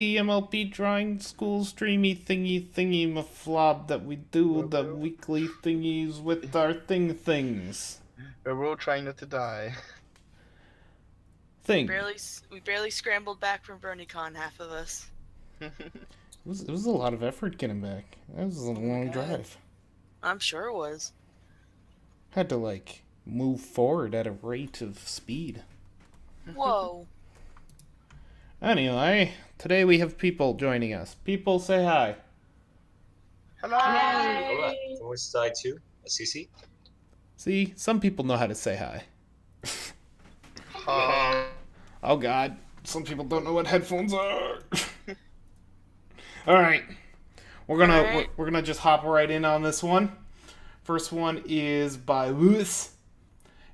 the MLP Drawing School streamy thingy maflob that we do the weekly thingies with our things. We're all trying not to die. We Thing. barely scrambled back from BronyCon, half of us. It was a lot of effort getting back. That was a long drive. I'm sure it was. Had to move forward at a rate of speed. Whoa. Anyway, today we have people joining us. People, say hi. Hello. Alright, from which side to? CC? See, some people know how to say hi. Oh god, some people don't know what headphones are. All right, we're gonna just hop right in on this one. First one is by Lewis.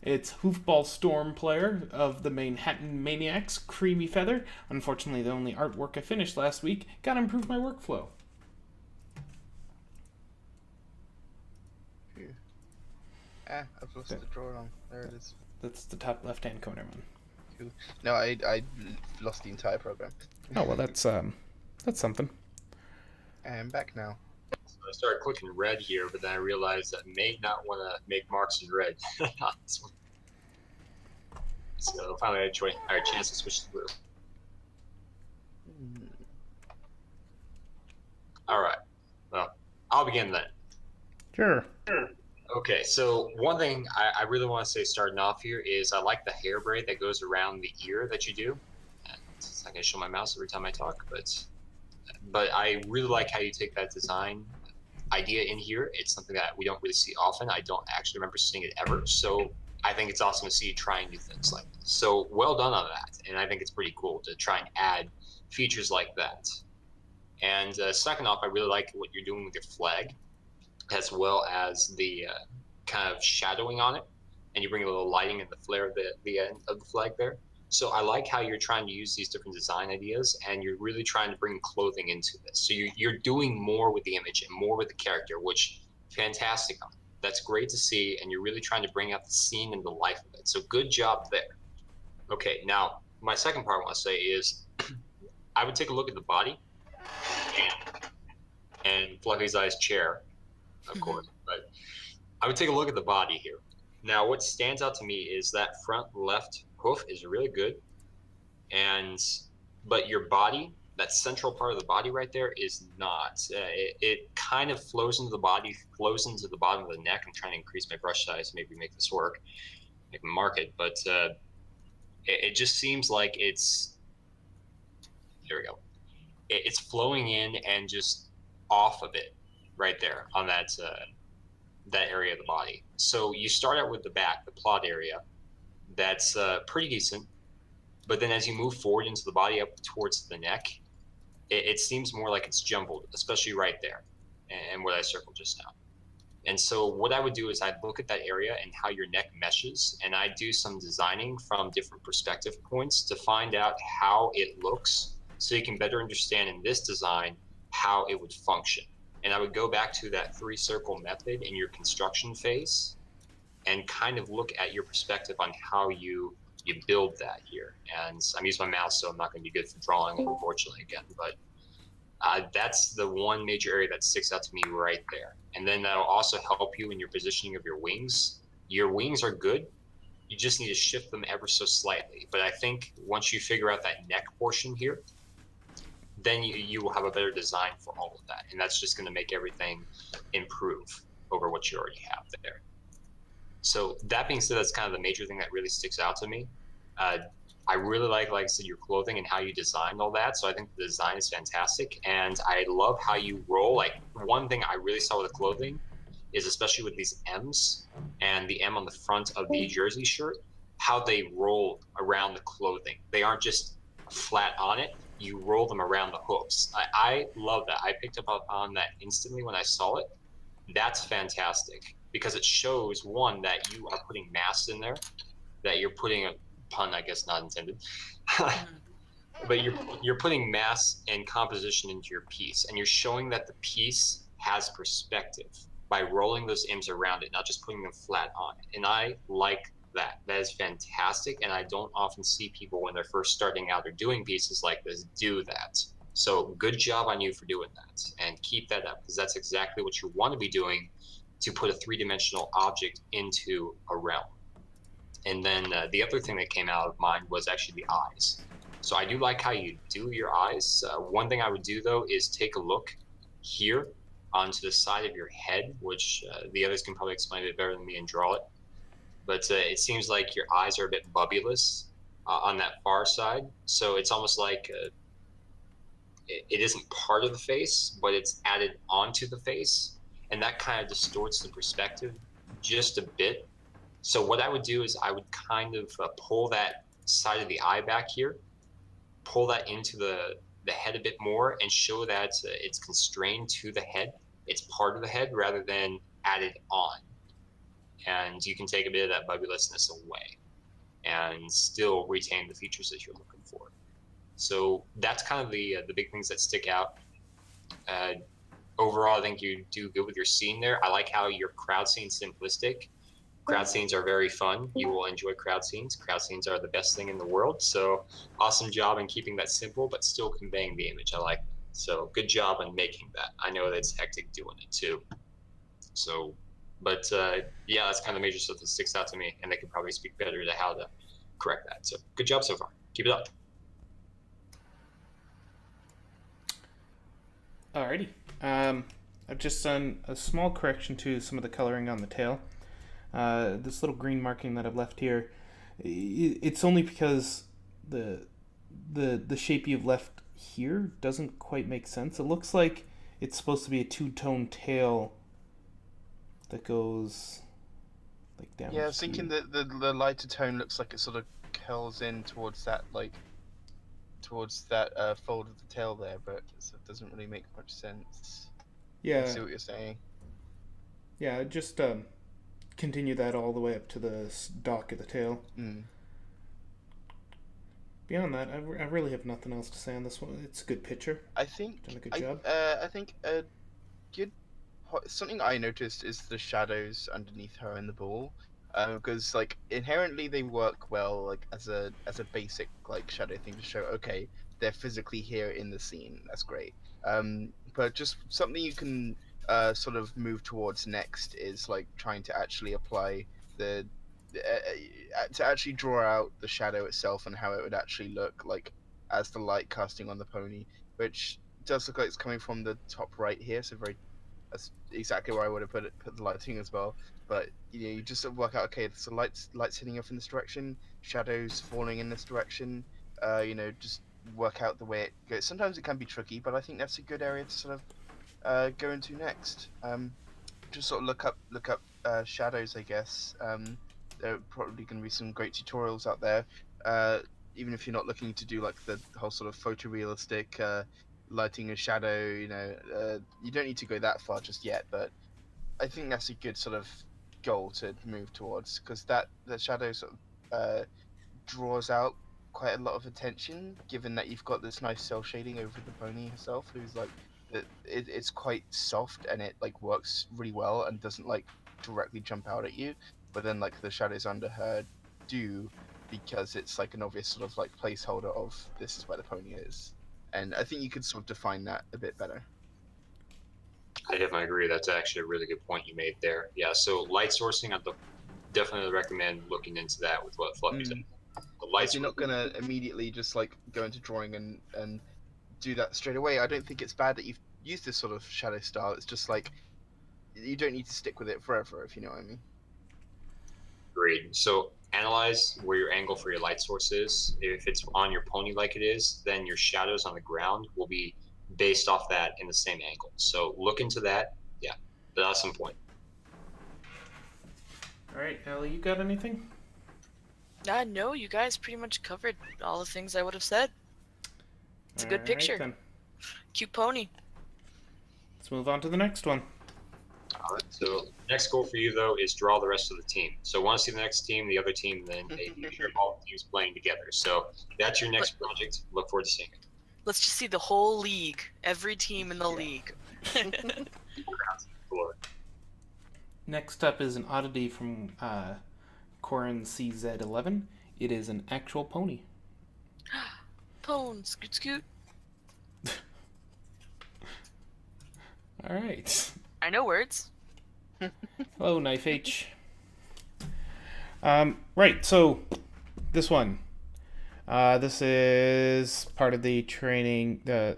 It's Hoofball Storm player of the Manhattan Maniacs, Creamy Feather. Unfortunately, the only artwork I finished last week. Gotta improve my workflow. I've lost the drawer on. There it is. That's the top left-hand corner one. Cool. No, I lost the entire program. Oh well, that's something. I am back now. So I started clicking red here, but then I realized that I may not want to make marks in red on this one. So finally I had a chance to switch to blue. Alright, well, I'll begin then. Sure. Okay, so one thing I really want to say starting off here is I like the hair braid that goes around the ear that you do. And it's not going to show my mouse every time I talk, but I really like how you take that design idea in here. It's something that we don't really see often. I don't actually remember seeing it ever, so I think it's awesome to see you trying new things like this. So well done on that, and I think it's pretty cool to try and add features like that. And second off, I really like what you're doing with your flag, as well as the kind of shadowing on it, and you bring a little lighting in the flare of the end of the flag there. So I like how you're trying to use these different design ideas, and you're really trying to bring clothing into this. So you're doing more with the image and more with the character, which fantastic. That's great to see, and you're really trying to bring out the scene and the life of it. So good job there. Okay, now my second part I want to say is I would take a look at the body and Fluffy's Eye's chair, of course, but I would take a look at the body here. Now, what stands out to me is that front left hoof is really good, but your body, that central part of the body right there, is not. It kind of flows into the body, flows into the bottom of the neck. I'm trying to increase my brush size, maybe make this work, make a mark it, but it just seems like it's. There we go. It's flowing in and just off of it, right there on that area of the body. So you start out with the back, the plot area, that's pretty decent, but then as you move forward into the body up towards the neck, it seems more like it's jumbled, especially right there, and what I circled just now. And so what I would do is I'd look at that area and how your neck meshes, and I'd do some designing from different perspective points to find out how it looks, so you can better understand in this design how it would function. And I would go back to that 3-circle method in your construction phase and kind of look at your perspective on how you build that here. And I'm using my mouse, so I'm not going to be good for drawing, unfortunately, again. But that's the one major area that sticks out to me right there. And then that'll also help you in your positioning of your wings. Your wings are good. You just need to shift them ever so slightly. But I think once you figure out that neck portion here, then you will have a better design for all of that. And that's just going to make everything improve over what you already have there. So that being said, that's kind of the major thing that really sticks out to me. I really like I said, your clothing and how you designed all that. So I think the design is fantastic. And I love how you roll. Like, one thing I really saw with the clothing is, especially with these M's and the M on the front of the jersey shirt, how they roll around the clothing. They aren't just flat on it. You roll them around the hooks. I love that. I picked up on that instantly when I saw it. That's fantastic because it shows, one, that you are putting mass in there, that you're putting a pun, I guess not intended, but you're putting mass and composition into your piece, and you're showing that the piece has perspective by rolling those M's around it, not just putting them flat on it. And I like that. That is fantastic, and I don't often see people when they're first starting out or doing pieces like this do that. So good job on you for doing that, and keep that up, because that's exactly what you want to be doing to put a three-dimensional object into a realm. And then the other thing that came out of mine was actually the eyes. So I do like how you do your eyes. One thing I would do, though, is take a look here onto the side of your head, which the others can probably explain it better than me and draw it. But it seems like your eyes are a bit bubbulous on that far side. So it's almost like it isn't part of the face, but it's added onto the face. And that kind of distorts the perspective just a bit. So what I would do is I would kind of pull that side of the eye back here, pull that into the head a bit more, and show that it's constrained to the head. It's part of the head rather than added on. And you can take a bit of that bubbulousness away and still retain the features that you're looking for. So that's kind of the big things that stick out. Overall, I think you do good with your scene there. I like how your crowd scene's simplistic. Crowd scenes are very fun. You will enjoy crowd scenes. Crowd scenes are the best thing in the world. So awesome job in keeping that simple, but still conveying the image. I like that. So good job on making that. I know that it's hectic doing it too. So, but yeah, that's kind of the major stuff that sticks out to me, and they could probably speak better to how to correct that. So good job so far. Keep it up. Alrighty. I've just done a small correction to some of the coloring on the tail. This little green marking that I've left here, it's only because the shape you've left here doesn't quite make sense. It looks like it's supposed to be a two-tone tail that goes like down. Yeah, I was thinking that the lighter tone looks like it sort of curls in towards that fold of the tail there, but it doesn't really make much sense. Yeah. I see what you're saying. Yeah, just continue that all the way up to the dock of the tail. Beyond that, I really have nothing else to say on this one. It's a good picture. I think done a good job. I think a good something I noticed is the shadows underneath her and the ball, because like inherently they work well like as a basic like shadow thing to show okay they're physically here in the scene. That's great. But just something you can sort of move towards next is like trying to actually apply the to actually draw out the shadow itself and how it would actually look like as the light casting on the pony, which does look like it's coming from the top right here, so that's exactly where I would have put the lighting as well. But you just sort of work out okay, so lights hitting off in this direction, shadows falling in this direction. Just work out the way it goes. Sometimes it can be tricky, but I think that's a good area to sort of go into next. Just sort of look up shadows, I guess. There are probably going to be some great tutorials out there. Even if you're not looking to do like the whole sort of photorealistic lighting a shadow, you don't need to go that far just yet. But I think that's a good sort of goal to move towards, because that shadow sort of draws out quite a lot of attention, given that you've got this nice cell shading over the pony herself, who's like it's quite soft and it like works really well and doesn't like directly jump out at you, but then like the shadows under her do, because it's like an obvious sort of like placeholder of this is where the pony is, and I think you could sort of define that a bit better. I definitely agree. That's actually a really good point you made there. Yeah, so light sourcing, I'd definitely recommend looking into that with what Fluffy said. The lights. You're not gonna immediately just like go into drawing and do that straight away. I don't think it's bad that you've used this sort of shadow style. It's just like you don't need to stick with it forever, if you know what I mean. Agreed. So analyze where your angle for your light source is. If it's on your pony like it is, then your shadows on the ground will be based off that in the same angle. So look into that. Yeah, that's some point. All right, Ellie, you got anything? No, you guys pretty much covered all the things I would have said. It's a good picture. Then. Cute pony. Let's move on to the next one. All right, so next goal for you, though, is draw the rest of the team. So want to see the next team, the other team, then all the teams playing together. So that's your next project. Look forward to seeing it. Let's just see the whole league. Every team in the league. Next up is an oddity from Corin CZ11. It is an actual pony. Pone, scoot scoot. right. I know words. Hello, Knife H. Right, so this one. This is part of the training, the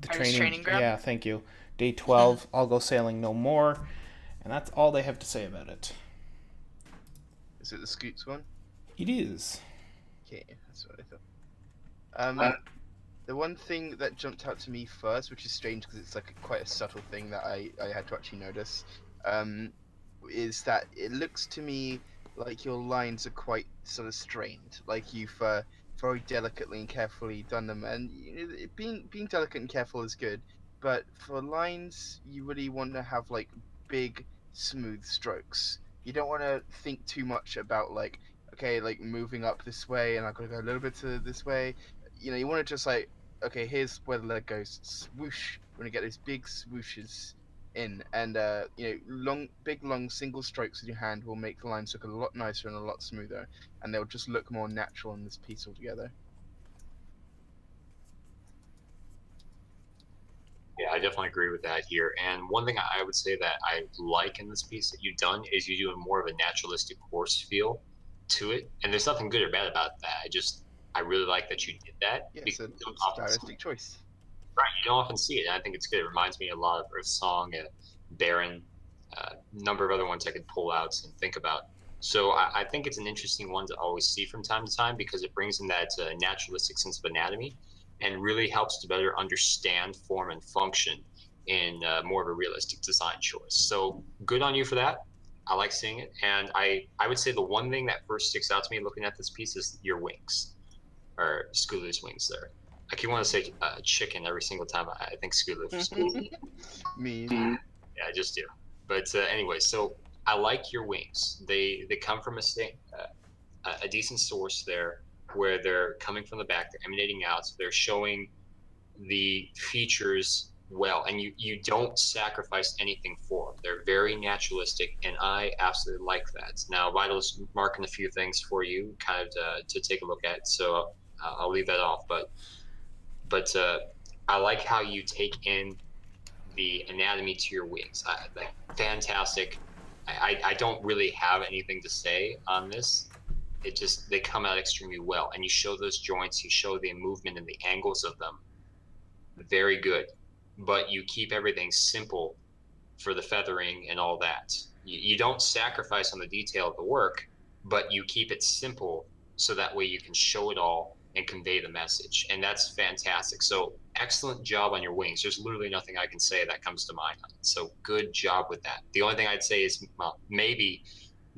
Artist training ground? Yeah, thank you. Day 12, I'll go sailing no more. And that's all they have to say about it. Is it the Scoots one? It is. Okay, that's what I thought. The one thing that jumped out to me first, which is strange because it's like quite a subtle thing that I had to actually notice, is that it looks to me like your lines are quite sort of strained, like you've very delicately and carefully done them. And being delicate and careful is good, but for lines, you really want to have like big, smooth strokes. You don't want to think too much about like, okay, like moving up this way, and I'm gonna go a little bit to this way. You want to just like, okay, here's where the leg goes, swoosh. We're gonna get those big swooshes in, and big long single strokes with your hand will make the lines look a lot nicer and a lot smoother, and they'll just look more natural in this piece altogether. Yeah, I definitely agree with that here. And one thing I would say that I like in this piece that you've done is you do more of a naturalistic horse feel to it. And there's nothing good or bad about that. I really like that you did that. Yeah, Because it's you don't a often see stylistic choice. Right, you don't often see it. And I think it's good. It reminds me a lot of Earth Song, Baron, a number of other ones I could pull out and think about. So I think it's an interesting one to always see from time to time because it brings in that naturalistic sense of anatomy and really helps to better understand form and function in more of a realistic design choice. So good on you for that. I like seeing it. And I would say the one thing that first sticks out to me looking at this piece is your wings, or Scooter's wings there. I keep wanting to say chicken every single time I think Scooter for school. Me. Yeah, I just do. But anyway, so I like your wings. They come from a decent source there, where they're coming from the back. They're emanating out. So they're showing the features well, and you don't sacrifice anything for them. They're very naturalistic, and I absolutely like that. Now, Vital's marking a few things for you, kind of to take a look at. So I'll leave that off, but I like how you take in the anatomy to your wings. Like fantastic. I don't really have anything to say on this. It just they come out extremely well, and you show those joints, you show the movement and the angles of them. Very good, but you keep everything simple for the feathering and all that. You don't sacrifice on the detail of the work, but you keep it simple so that way you can show it all and convey the message. And that's fantastic. So excellent job on your wings. There's literally nothing I can say that comes to mind on it. So good job with that. The only thing I'd say is maybe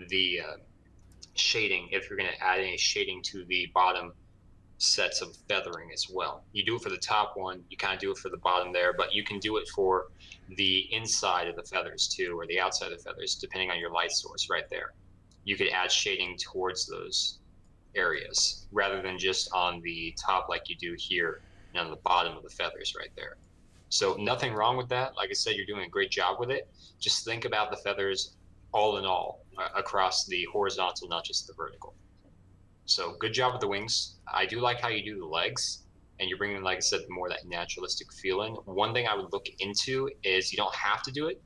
the shading, if you're going to add any shading to the bottom sets of feathering as well. You do it for the top one, you kind of do it for the bottom there, but you can do it for the inside of the feathers too, or the outside of the feathers, depending on your light source right there. You could add shading towards those areas rather than just on the top like you do here and on the bottom of the feathers right there. So nothing wrong with that. Like I said, you're doing a great job with it. Just think about the feathers all in all across the horizontal, not just the vertical. So good job with the wings. I do like how you do the legs, and you're bringing, like I said, more that naturalistic feel in. One thing I would look into is you don't have to do it,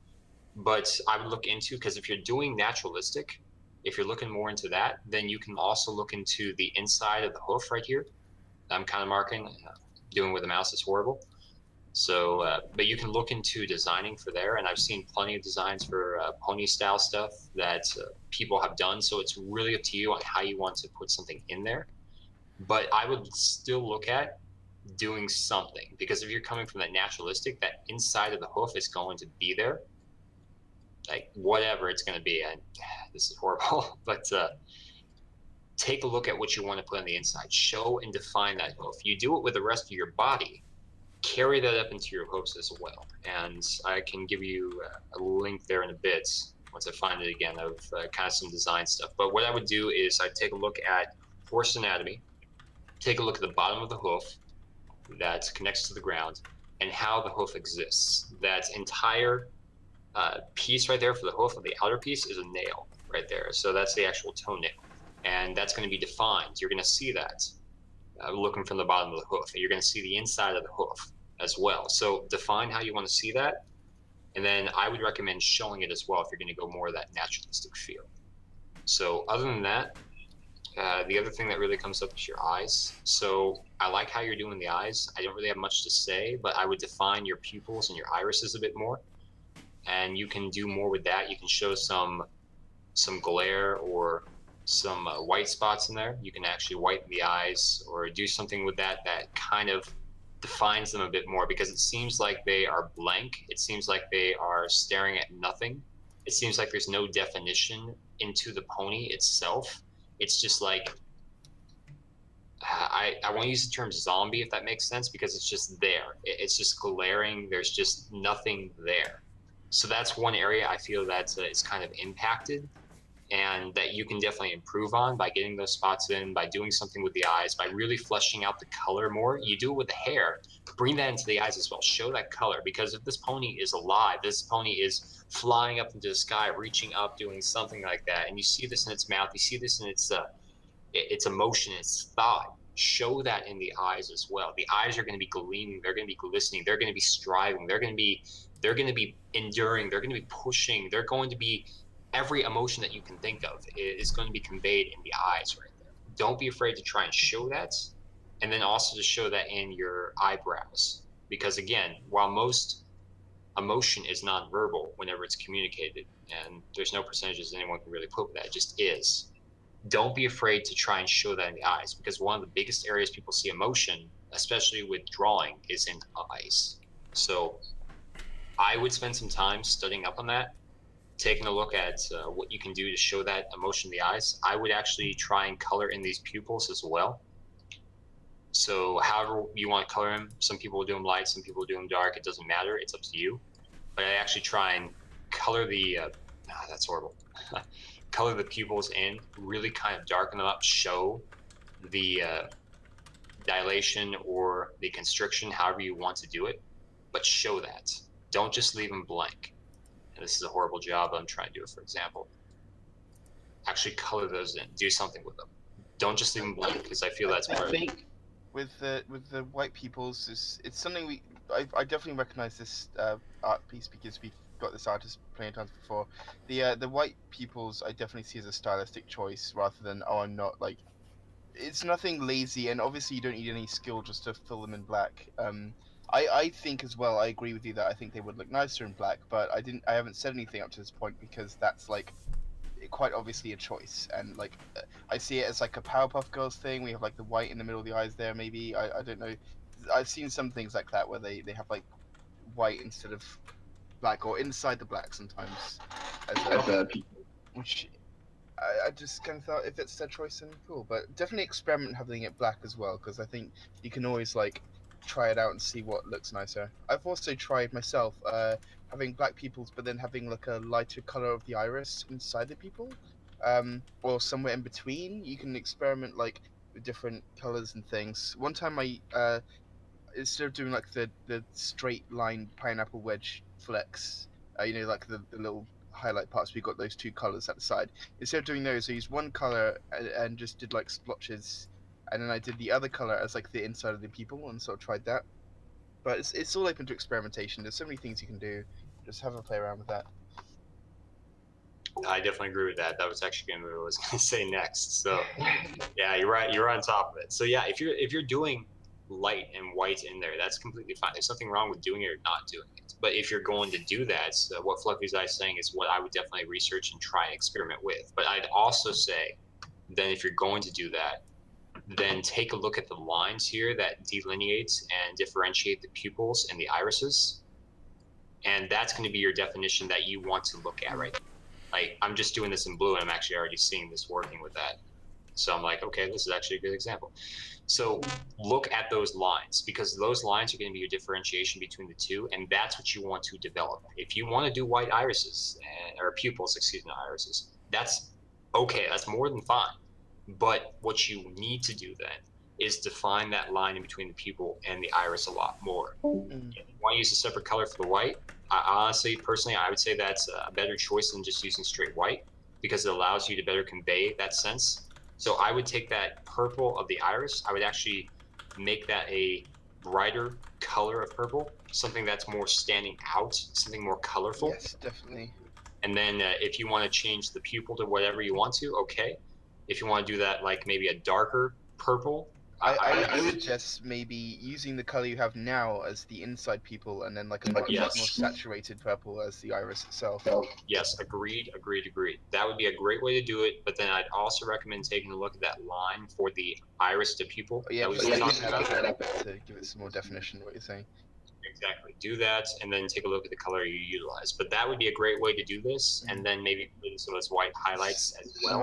but I would look into, because if you're doing naturalistic, if you're looking more into that, then you can also look into the inside of the hoof right here. I'm kind of marking, doing with the mouse is horrible. So, but you can look into designing for there, and I've seen plenty of designs for pony style stuff that people have done. So it's really up to you on how you want to put something in there. But I would still look at doing something, because if you're coming from that naturalistic, that inside of the hoof is going to be there, like whatever it's going to be. And this is horrible, but take a look at what you want to put on the inside. Show and define that hoof. You do it with the rest of your body. Carry that up into your hoofs as well. And I can give you a link there in a bit once I find it again of kind of some design stuff. But what I would do is I'd take a look at horse anatomy, take a look at the bottom of the hoof that connects to the ground, and how the hoof exists. That entire piece right there for the hoof of the outer piece is a nail right there. So that's the actual toenail. And that's going to be defined. You're going to see that looking from the bottom of the hoof. You're going to see the inside of the hoof. as well. So define how you want to see that. And then I would recommend showing it as well if you're going to go more of that naturalistic feel. So other than that, the other thing that really comes up is your eyes. So I like how you're doing the eyes. I don't really have much to say, but I would define your pupils and your irises a bit more. And you can do more with that. You can show some glare or some white spots in there. You can actually whiten the eyes or do something with that kind of defines them a bit more, because it seems like they are blank. It seems like they are staring at nothing. It seems like there's no definition into the pony itself. It's just like, I want to use the term zombie, if that makes sense, because it's just there. It's just glaring. There's just nothing there. So that's one area I feel that is kind of impacted, and that you can definitely improve on by getting those spots in, by doing something with the eyes, by really fleshing out the color more. You do it with the hair, bring that into the eyes as well. Show that color, because if this pony is alive, this pony is flying up into the sky, reaching up, doing something like that, and you see this in its mouth, you see this in its emotion, its thought. Show that in the eyes as well. The eyes are going to be gleaming, they're going to be glistening, they're going to be striving, they're going to be enduring, they're going to be pushing, they're going to be every emotion that you can think of is going to be conveyed in the eyes right there. Don't be afraid to try and show that, and then also to show that in your eyebrows, because again, while most emotion is nonverbal whenever it's communicated, and there's no percentages anyone can really put with that, it just is. Don't be afraid to try and show that in the eyes, because one of the biggest areas people see emotion, especially with drawing, is in eyes. So I would spend some time studying up on that, taking a look at what you can do to show that emotion in the eyes. I would actually try and color in these pupils as well. So however you want to color them, some people do them light, some people do them dark, it doesn't matter, it's up to you. But I actually try and color the, that's horrible. Color the pupils in, really kind of darken them up, show the dilation or the constriction, however you want to do it, but show that. Don't just leave them blank. And this is a horrible job, but I'm trying to do it for example. Actually color those in, do something with them. Don't just leave them blank, because I feel that's part of it. With the white peoples, it's something I definitely recognize this art piece because we've got this artist plenty of times before. The white peoples I definitely see as a stylistic choice rather than, oh, I'm not like, it's nothing lazy, and obviously you don't need any skill just to fill them in black. I think as well, I agree with you that I think they would look nicer in black, but I haven't said anything up to this point because that's like quite obviously a choice, and like I see it as like a Powerpuff Girls thing. We have like the white in the middle of the eyes there, maybe. I don't know. I've seen some things like that where they have like white instead of black, or inside the black sometimes as a which I just kind of thought, if it's their choice, then cool. But definitely experiment having it black as well, because I think you can always like try it out and see what looks nicer. I've also tried myself having black pupils, but then having like a lighter color of the iris inside the pupil, or somewhere in between. You can experiment like with different colors and things. One time I instead of doing like the straight line pineapple wedge flex, like the little highlight parts, we got those two colors at the side. Instead of doing those, I used one color and just did like splotches, and then I did the other color as like the inside of the pupil, and sort of tried that. But it's all open to experimentation. There's so many things you can do. Just have a play around with that. I definitely agree with that. That was actually what I was going to say next. So yeah, you're right. You're on top of it. So yeah, if you're doing light and white in there, that's completely fine. There's nothing wrong with doing it or not doing it. But if you're going to do that, what Fluffy's Eye is saying is what I would definitely research and try and experiment with. But I'd also say, then if you're going to do that, then take a look at the lines here that delineate and differentiate the pupils and the irises. And that's going to be your definition that you want to look at right now. Like, I'm just doing this in blue, and I'm actually already seeing this working with that. So I'm like, okay, this is actually a good example. So look at those lines, because those lines are going to be your differentiation between the two, and that's what you want to develop. If you want to do white irises, or pupils, excuse me, irises, that's okay, that's more than fine. But what you need to do then is define that line in between the pupil and the iris a lot more. If you want to use a separate color for the white, honestly, personally, I would say that's a better choice than just using straight white, because it allows you to better convey that sense. So I would take that purple of the iris, I would actually make that a brighter color of purple, something that's more standing out, something more colorful. Yes, definitely. And then if you want to change the pupil to whatever you want to, okay. If you want to do that, like maybe a darker purple, I would suggest maybe using the color you have now as the inside pupil, and then like a much Yes. more saturated purple as the iris itself. Yes, agreed. That would be a great way to do it. But then I'd also recommend taking a look at that line for the iris to pupil. Yeah, that we just talked about. to give it some more definition. What you're saying? Exactly. Do that, and then take a look at the color you utilize. But that would be a great way to do this, and then maybe put in some of those white highlights as well.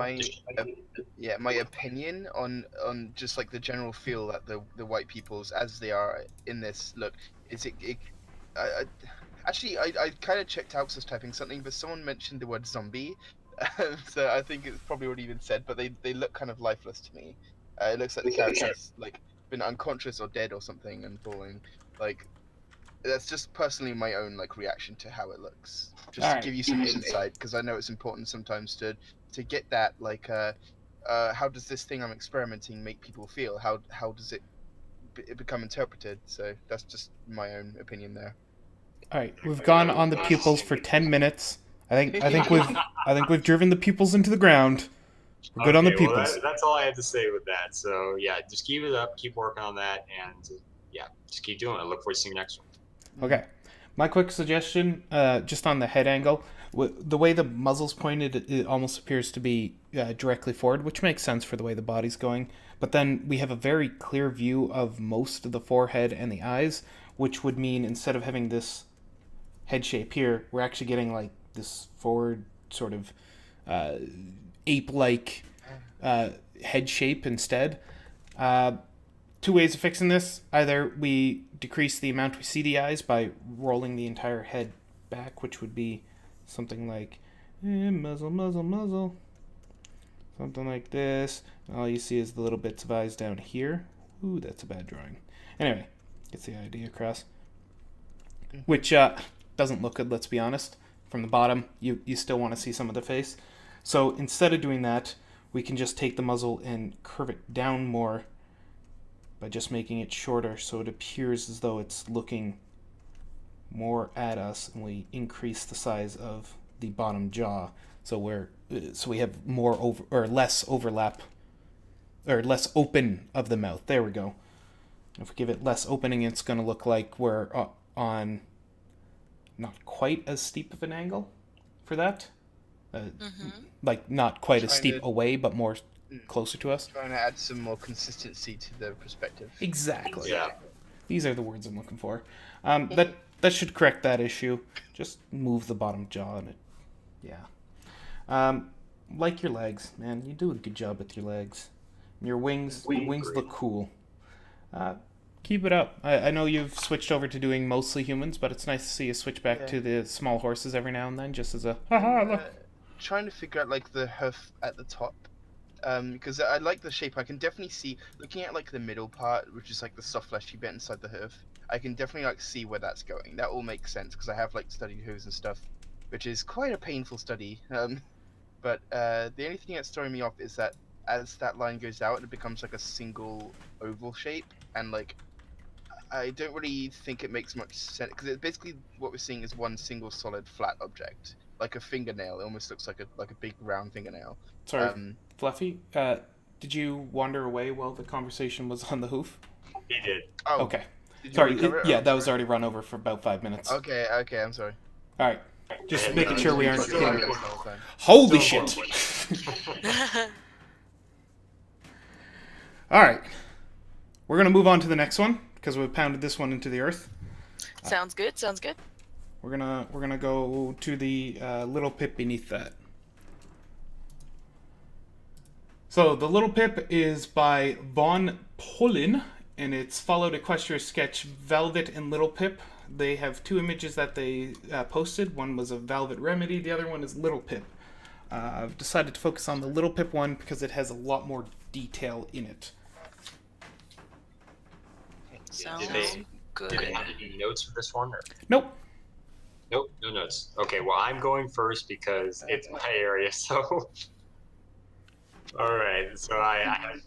My opinion on just like the general feel that the white peoples as they are in this look is actually I kind of checked out was typing something, but someone mentioned the word zombie, so I think it's probably already been said. But they look kind of lifeless to me. It looks like the character's like been unconscious or dead or something and falling. Like that's just personally my own like reaction to how it looks. Just to give you some insight, because I know it's important sometimes to get that like how does this thing I'm experimenting make people feel? How does it become interpreted? So that's just my own opinion there. All right, we've gone on the pupils for 10 minutes. I think we've driven the pupils into the ground. We're good on the pupils. Well, that's all I had to say with that. So yeah, just keep it up, keep working on that, and yeah, just keep doing it. I look forward to seeing your next one. Okay, my quick suggestion, just on the head angle, the way the muzzle's pointed, it almost appears to be directly forward, which makes sense for the way the body's going. But then we have a very clear view of most of the forehead and the eyes, which would mean instead of having this head shape here, we're actually getting like this forward sort of ape-like head shape instead. Two ways of fixing this. Either we decrease the amount we see the eyes by rolling the entire head back, which would be something like muzzle, muzzle, muzzle. Something like this. And all you see is the little bits of eyes down here. Ooh, that's a bad drawing. Anyway, gets the idea across. Which doesn't look good, let's be honest. From the bottom, you still want to see some of the face. So instead of doing that, we can just take the muzzle and curve it down more by just making it shorter, so it appears as though it's looking more at us, and we increase the size of the bottom jaw, so we have less overlap, or less open of the mouth. There we go. If we give it less opening, it's going to look like we're on not quite as steep of an angle for that. Like not quite as steep away, but more closer to us. Trying to add some more consistency to the perspective. Exactly. Yeah. These are the words I'm looking for. That should correct that issue. Just move the bottom jaw in it. Yeah. Like your legs, man. You do a good job with your legs. Your wings look cool. Keep it up. I know you've switched over to doing mostly humans, but it's nice to see you switch back to the small horses every now and then, just as a haha, look. Trying to figure out like the hoof at the top, because I like the shape. I can definitely see, looking at like the middle part, which is like the soft fleshy bit inside the hoof. I can definitely like see where that's going. That all makes sense because I have like studied hooves and stuff, which is quite a painful study. But the only thing that's throwing me off is that as that line goes out, it becomes like a single oval shape, and like I don't really think it makes much sense because it's basically what we're seeing is one single solid flat object, like a fingernail. It almost looks like a big round fingernail. Sorry, Fluffy. Did you wander away while the conversation was on the hoof? He did. Oh, okay. Sorry. That was already run over for about 5 minutes. Okay. I'm sorry. All right. Just making sure we aren't. Holy Holy shit! All right. We're gonna move on to the next one because we've pounded this one into the earth. Sounds good. We're gonna go to the little pip beneath that. So the little pip is by Von Polin, and it's followed Equestria's sketch Velvet and Little Pip. They have two images that they posted. One was of Velvet Remedy, the other one is Little Pip. I've decided to focus on the Little Pip one because it has a lot more detail in it. Sounds good. Did they have any notes for this one? Or? Nope, no notes. Okay, well, I'm going first because it's my area, so... All right, so I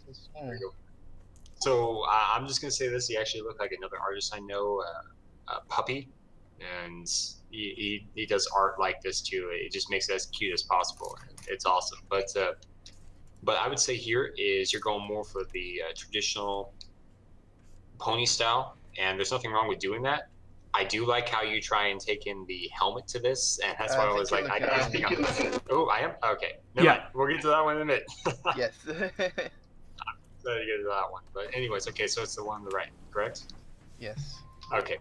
So I'm just gonna say this. He actually looked like another artist I know, Puppy, and he does art like this too. It just makes it as cute as possible. It's awesome. But I would say here is you're going more for the traditional pony style, and there's nothing wrong with doing that. I do like how you try and take in the helmet to this, and that's why I was like, oh, I am okay. Never mind. We'll get to that one in a minute. Yes. So you get to that one. But anyways, okay, so it's the one on the right, correct? Yes. Okay.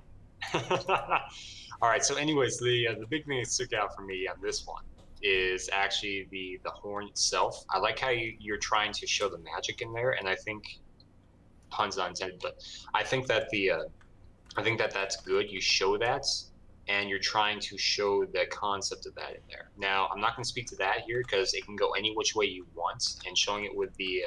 All right. So, anyways, the big thing that stuck out for me on this one is actually the horn itself. I like how you're trying to show the magic in there, and I think puns not intended, but I think that I think that that's good. You show that, and you're trying to show the concept of that in there. Now, I'm not going to speak to that here because it can go any which way you want, and showing it with the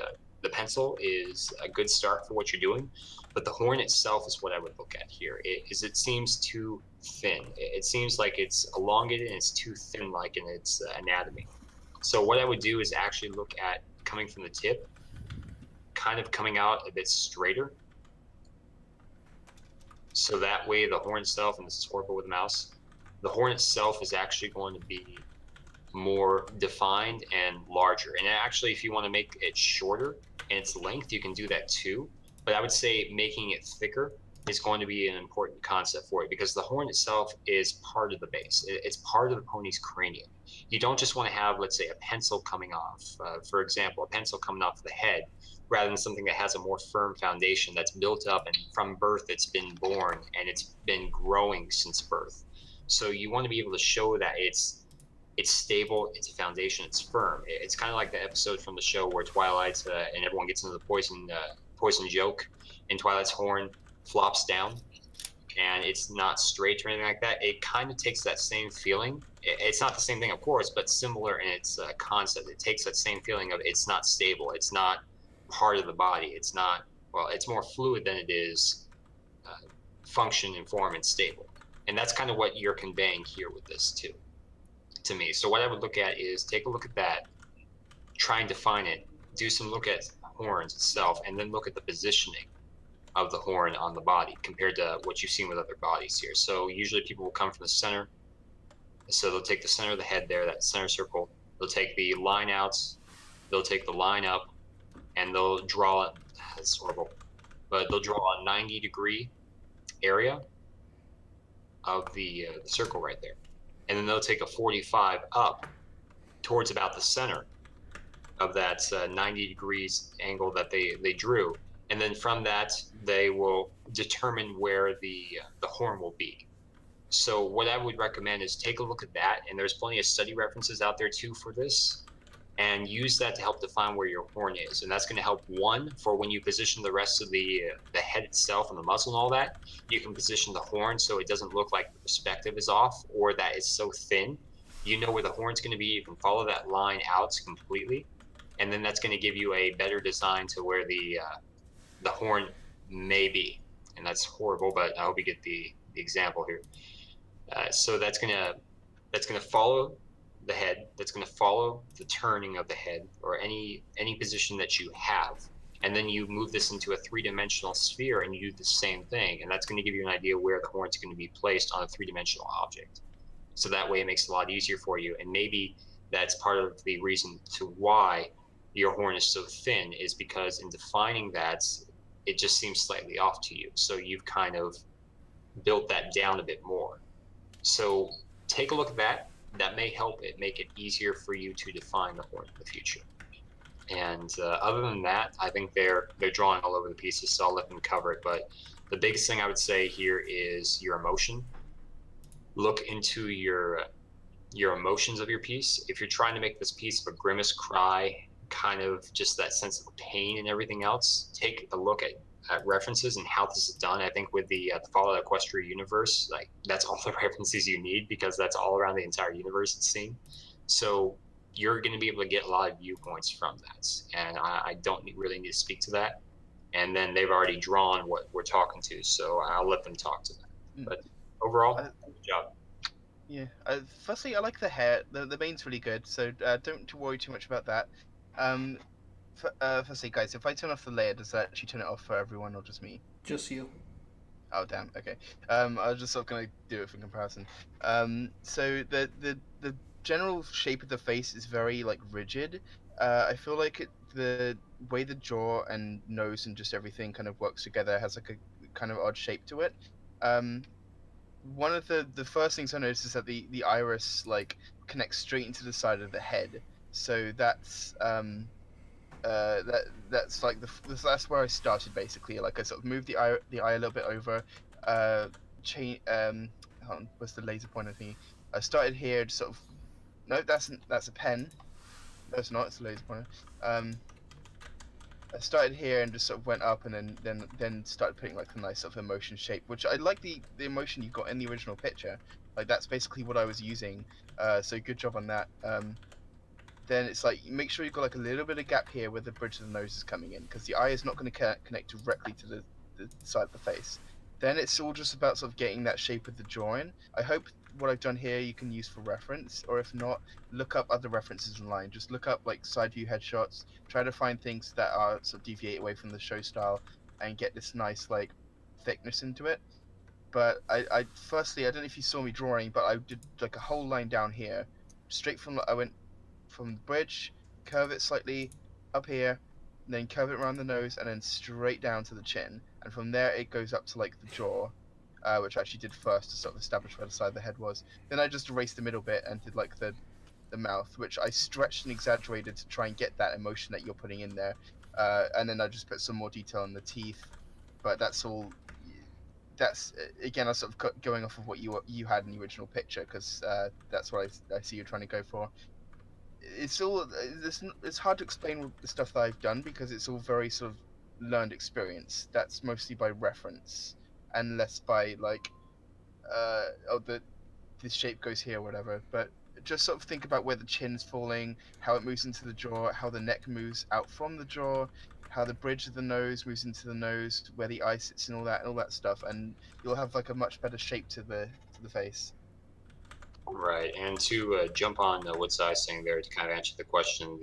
pencil is a good start for what you're doing. But the horn itself is what I would look at here. It seems too thin. It seems like it's elongated and it's too thin, like in its anatomy. So what I would do is actually look at coming from the tip, kind of coming out a bit straighter. So that way the horn itself, and this is horrible with the mouse, the horn itself is actually going to be more defined and larger. And actually, if you want to make it shorter in its length, you can do that too. But I would say making it thicker is going to be an important concept for it because the horn itself is part of the base. It's part of the pony's cranium. You don't just want to have, let's say, a pencil coming off. For example, a pencil coming off the head rather than something that has a more firm foundation that's built up and from birth it's been born and it's been growing since birth. So you want to be able to show that it's stable, it's a foundation, it's firm. It's kind of like the episode from the show where Twilight and everyone gets into the poison joke, and Twilight's horn flops down, and it's not straight or anything like that. It kind of takes that same feeling. It's not the same thing, of course, but similar in its concept. It takes that same feeling of it's not stable, it's not part of the body, it's not, well, it's more fluid than it is function and form and stable. And that's kind of what you're conveying here with this too, to me. So what I would look at is take a look at that, try and define it, do some look at horns itself, and then look at the positioning of the horn on the body compared to what you've seen with other bodies here. So usually people will come from the center. So they'll take the center of the head there, that center circle. They'll take the line out, they'll take the line up, and they'll draw it. It's horrible, but they'll draw a 90-degree area of the circle right there. And then they'll take a 45 up towards about the center of that 90 degrees angle that they drew. And then from that, they will determine where the horn will be. So what I would recommend is take a look at that. And there's plenty of study references out there too for this. And use that to help define where your horn is. And that's going to help, one, for when you position the rest of the head itself and the muzzle and all that, you can position the horn so it doesn't look like the perspective is off or that it's so thin. You know where the horn's going to be. You can follow that line out completely. And then that's going to give you a better design to where the horn may be. And that's horrible, but I hope you get the example here. So that's going to follow the head, that's going to follow the turning of the head or any position that you have, and then you move this into a three-dimensional sphere and you do the same thing, and that's going to give you an idea where the horn's going to be placed on a three-dimensional object. So that way it makes it a lot easier for you, and maybe that's part of the reason to why your horn is so thin is because in defining that it just seems slightly off to you, so you've kind of built that down a bit more. So take a look at that. That may help it make it easier for you to define the horn in the future. And other than that, I think they're drawing all over the pieces, so I'll let them cover it. But the biggest thing I would say here is your emotion. Look into your emotions of your piece. If you're trying to make this piece of a grimace, cry, kind of just that sense of pain and everything else, take a look at references and how this is done. I think with the Fallout Equestria universe, like that's all the references you need because that's all around the entire universe it's seen. So you're going to be able to get a lot of viewpoints from that, and I don't really need to speak to that. And then they've already drawn what we're talking to, so I'll let them talk to that. But overall, good job. Yeah. Firstly, I like the hair. The mane's really good, so don't worry too much about that. Firstly, guys, if I turn off the layer, does that actually turn it off for everyone or just me? Just you. Oh damn. Okay. I was just sort of gonna do it for comparison. So the general shape of the face is very like rigid. I feel like the way the jaw and nose and just everything kind of works together has like a kind of odd shape to it. Um, One of the first things I noticed is that the iris like connects straight into the side of the head. So that's like that's where I started basically. Like I sort of moved the eye a little bit over, chain hold on, what's the laser pointer thingy? I started here, just sort of no, that's a pen. No, it's not. It's a laser pointer. I started here and just sort of went up, and then started putting like a nice sort of emotion shape, which I like the emotion you got in the original picture. Like that's basically what I was using. So good job on that. Then it's like make sure you've got like a little bit of gap here where the bridge of the nose is coming in, because the eye is not going to connect directly to the side of the face. Then it's all just about sort of getting that shape of the jaw in. I hope what I've done here you can use for reference, or if not, look up other references online. Just look up like side view headshots, try to find things that are sort of deviate away from the show style and get this nice like thickness into it. But I firstly, I don't know if you saw me drawing, but I did like a whole line down here, straight from I went from the bridge, curve it slightly up here, and then curve it around the nose, and then straight down to the chin. And from there, it goes up to like the jaw, which I actually did first to sort of establish where the side of the head was. Then I just erased the middle bit and did like the mouth, which I stretched and exaggerated to try and get that emotion that you're putting in there. And then I just put some more detail on the teeth, but that's all. That's again, I sort of going off of what you had in the original picture, because that's what I see you're trying to go for. It's all it's hard to explain the stuff that I've done because it's all very sort of learned experience. That's mostly by reference and less by like oh the shape goes here or whatever. But just sort of think about where the chin's falling, how it moves into the jaw, how the neck moves out from the jaw, how the bridge of the nose moves into the nose, where the eye sits and all that stuff, and you'll have like a much better shape to the face. Right, and to jump on what Zai's saying there to kind of answer the question,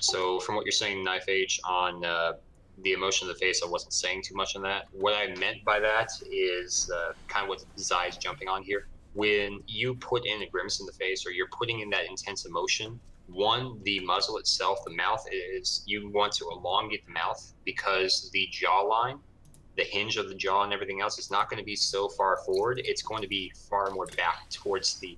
so from what you're saying, Knife Age, on the emotion of the face, I wasn't saying too much on that. What I meant by that is kind of what Zai's jumping on here. When you put in a grimace in the face, or you're putting in that intense emotion, one, the muzzle itself, the mouth is, you want to elongate the mouth because the jawline, the hinge of the jaw and everything else is not going to be so far forward. It's going to be far more back towards the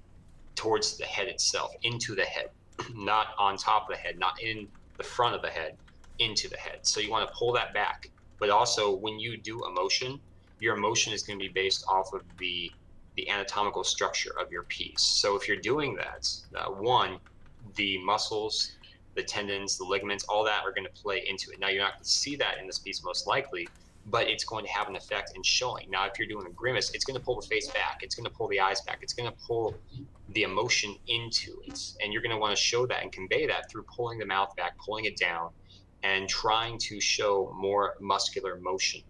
head itself, into the head, not on top of the head, not in the front of the head, into the head. So you want to pull that back. But also when you do emotion, your emotion is going to be based off of the anatomical structure of your piece. So if you're doing that, one, the muscles, the tendons, the ligaments, all that are going to play into it. Now you're not going to see that in this piece most likely, but it's going to have an effect in showing. Now, if you're doing a grimace, it's going to pull the face back. It's going to pull the eyes back. It's going to pull the emotion into it. And you're going to want to show that and convey that through pulling the mouth back, pulling it down, and trying to show more muscular motion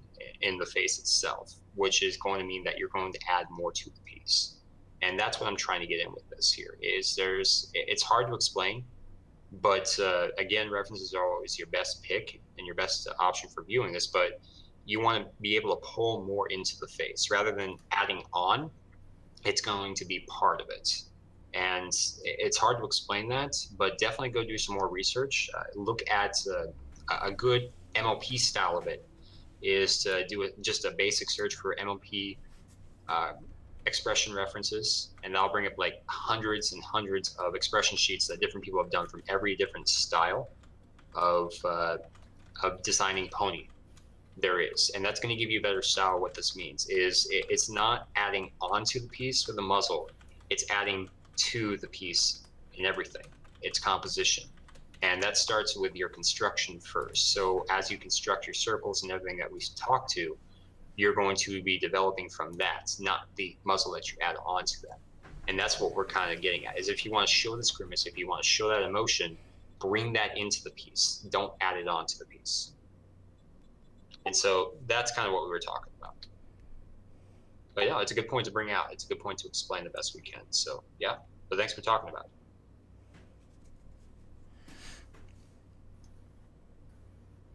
in the face itself, which is going to mean that you're going to add more to the piece. And that's what I'm trying to get in with this here, is it's hard to explain, but again, references are always your best pick and your best option for viewing this, but you want to be able to pull more into the face rather than adding on. It's going to be part of it, and it's hard to explain that, but definitely go do some more research. Look at a good MLP style of it is to do just a basic search for MLP expression references, and I'll bring up like hundreds and hundreds of expression sheets that different people have done from every different style of designing pony there is. And that's going to give you a better style. What this means is it's not adding onto the piece with the muzzle, it's adding to the piece in everything. It's composition. And that starts with your construction first. So as you construct your circles and everything that we talked to, you're going to be developing from that, not the muzzle that you add onto that. And that's what we're kind of getting at, is if you want to show this grimace, if you want to show that emotion, bring that into the piece. Don't add it onto the piece. And so that's kind of what we were talking about. But yeah, it's a good point to bring out. It's a good point to explain the best we can. So yeah, but thanks for talking about it.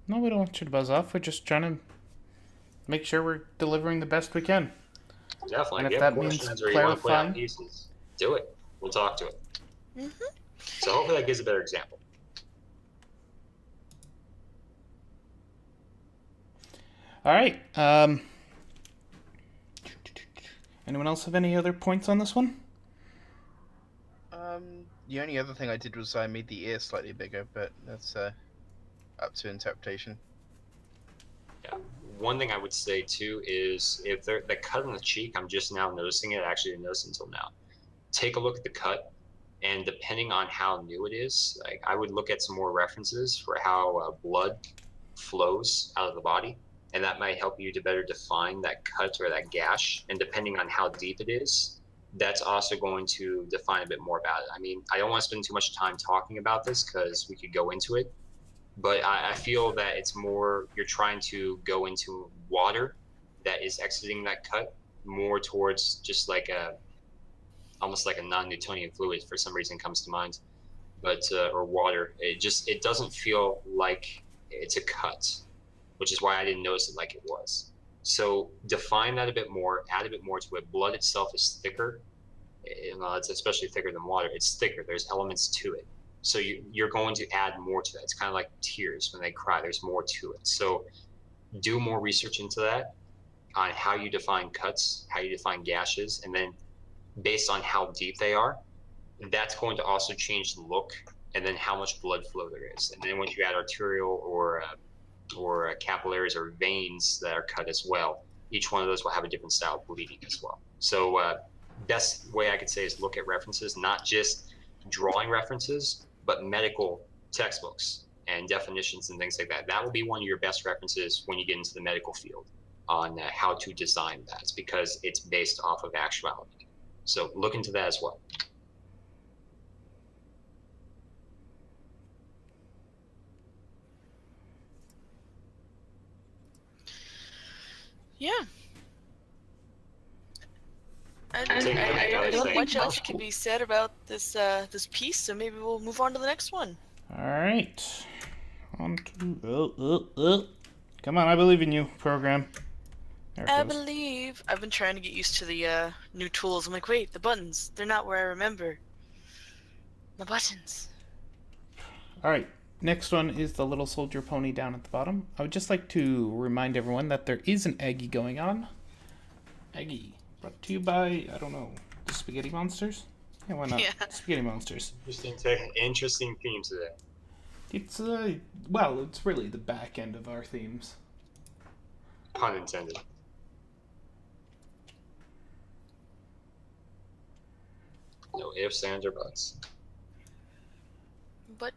No, we don't want you to buzz off. We're just trying to make sure we're delivering the best we can. Definitely. And If if you have that means questions or you want to play out clarifying, pieces, do it. We'll talk to it. Mhm. So hopefully that gives a better example. all right. Anyone else have any other points on this one? The only other thing I did was I made the ear slightly bigger, but that's up to interpretation. Yeah. One thing I would say too is if the cut on the cheek, I'm just now noticing it. I actually didn't notice it until now. Take a look at the cut, and depending on how new it is, like I would look at some more references for how blood flows out of the body, and that might help you to better define that cut or that gash. And depending on how deep it is, that's also going to define a bit more about it. I mean, I don't want to spend too much time talking about this because we could go into it, but I feel that it's more you're trying to go into water that is exiting that cut more towards just like a almost like a non-Newtonian fluid for some reason comes to mind, but or water. It doesn't feel like it's a cut, which is why I didn't notice it like it was. So define that a bit more, add a bit more to it. Blood itself is thicker. It's especially thicker than water. It's thicker. There's elements to it. So you're going to add more to that. It's kind of like tears when they cry. There's more to it. So do more research into that on how you define cuts, how you define gashes, and then based on how deep they are, that's going to also change the look and then how much blood flow there is. And then once you add arterial or capillaries or veins that are cut as well, each one of those will have a different style of bleeding as well. So best way I could say is look at references, not just drawing references, but medical textbooks and definitions and things like that. That will be one of your best references when you get into the medical field on how to design that, because it's based off of actuality. So look into that as well. Yeah. I gotta don't say, much else can be said about this this piece, so maybe we'll move on to the next one. All right. On to come on, I believe in you, program. There it I goes. believe. I've been trying to get used to the new tools. I'm like, wait, the buttons, they're not where I remember. The buttons. All right. Next one is the little soldier pony down at the bottom. I would just like to remind everyone that there is an Aggie going on. Aggie, brought to you by, I don't know, the Spaghetti Monsters? Yeah, why not? Yeah. Spaghetti Monsters. Interesting theme today. It's, well, it's really the back end of our themes. Pun intended. No ifs, ands, or buts. But.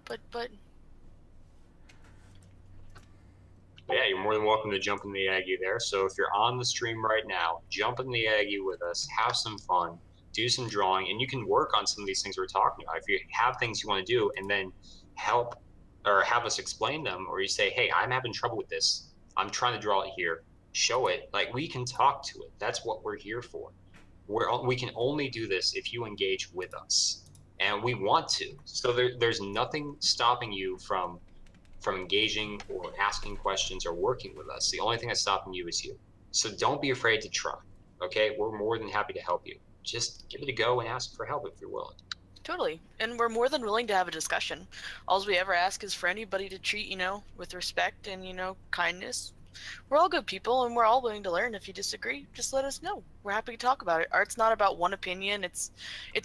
Yeah, you're more than welcome to jump in the Aggie there. So if you're on the stream right now, jump in the Aggie with us, have some fun, do some drawing, and you can work on some of these things we're talking about. If you have things you want to do and then help or have us explain them, or you say, hey, I'm having trouble with this, I'm trying to draw it here, show it, like we can talk to it. That's what we're here for. We can only do this if you engage with us, and we want to. So there's nothing stopping you from engaging or asking questions or working with us. The only thing that's stopping you is you. So don't be afraid to try. Okay, we're more than happy to help you. Just give it a go and ask for help if you're willing. Totally. And we're more than willing to have a discussion. All we ever ask is for anybody to treat, with respect and, kindness. We're all good people, and we're all willing to learn. If you disagree, just let us know. We're happy to talk about it. Art's not about one opinion. It's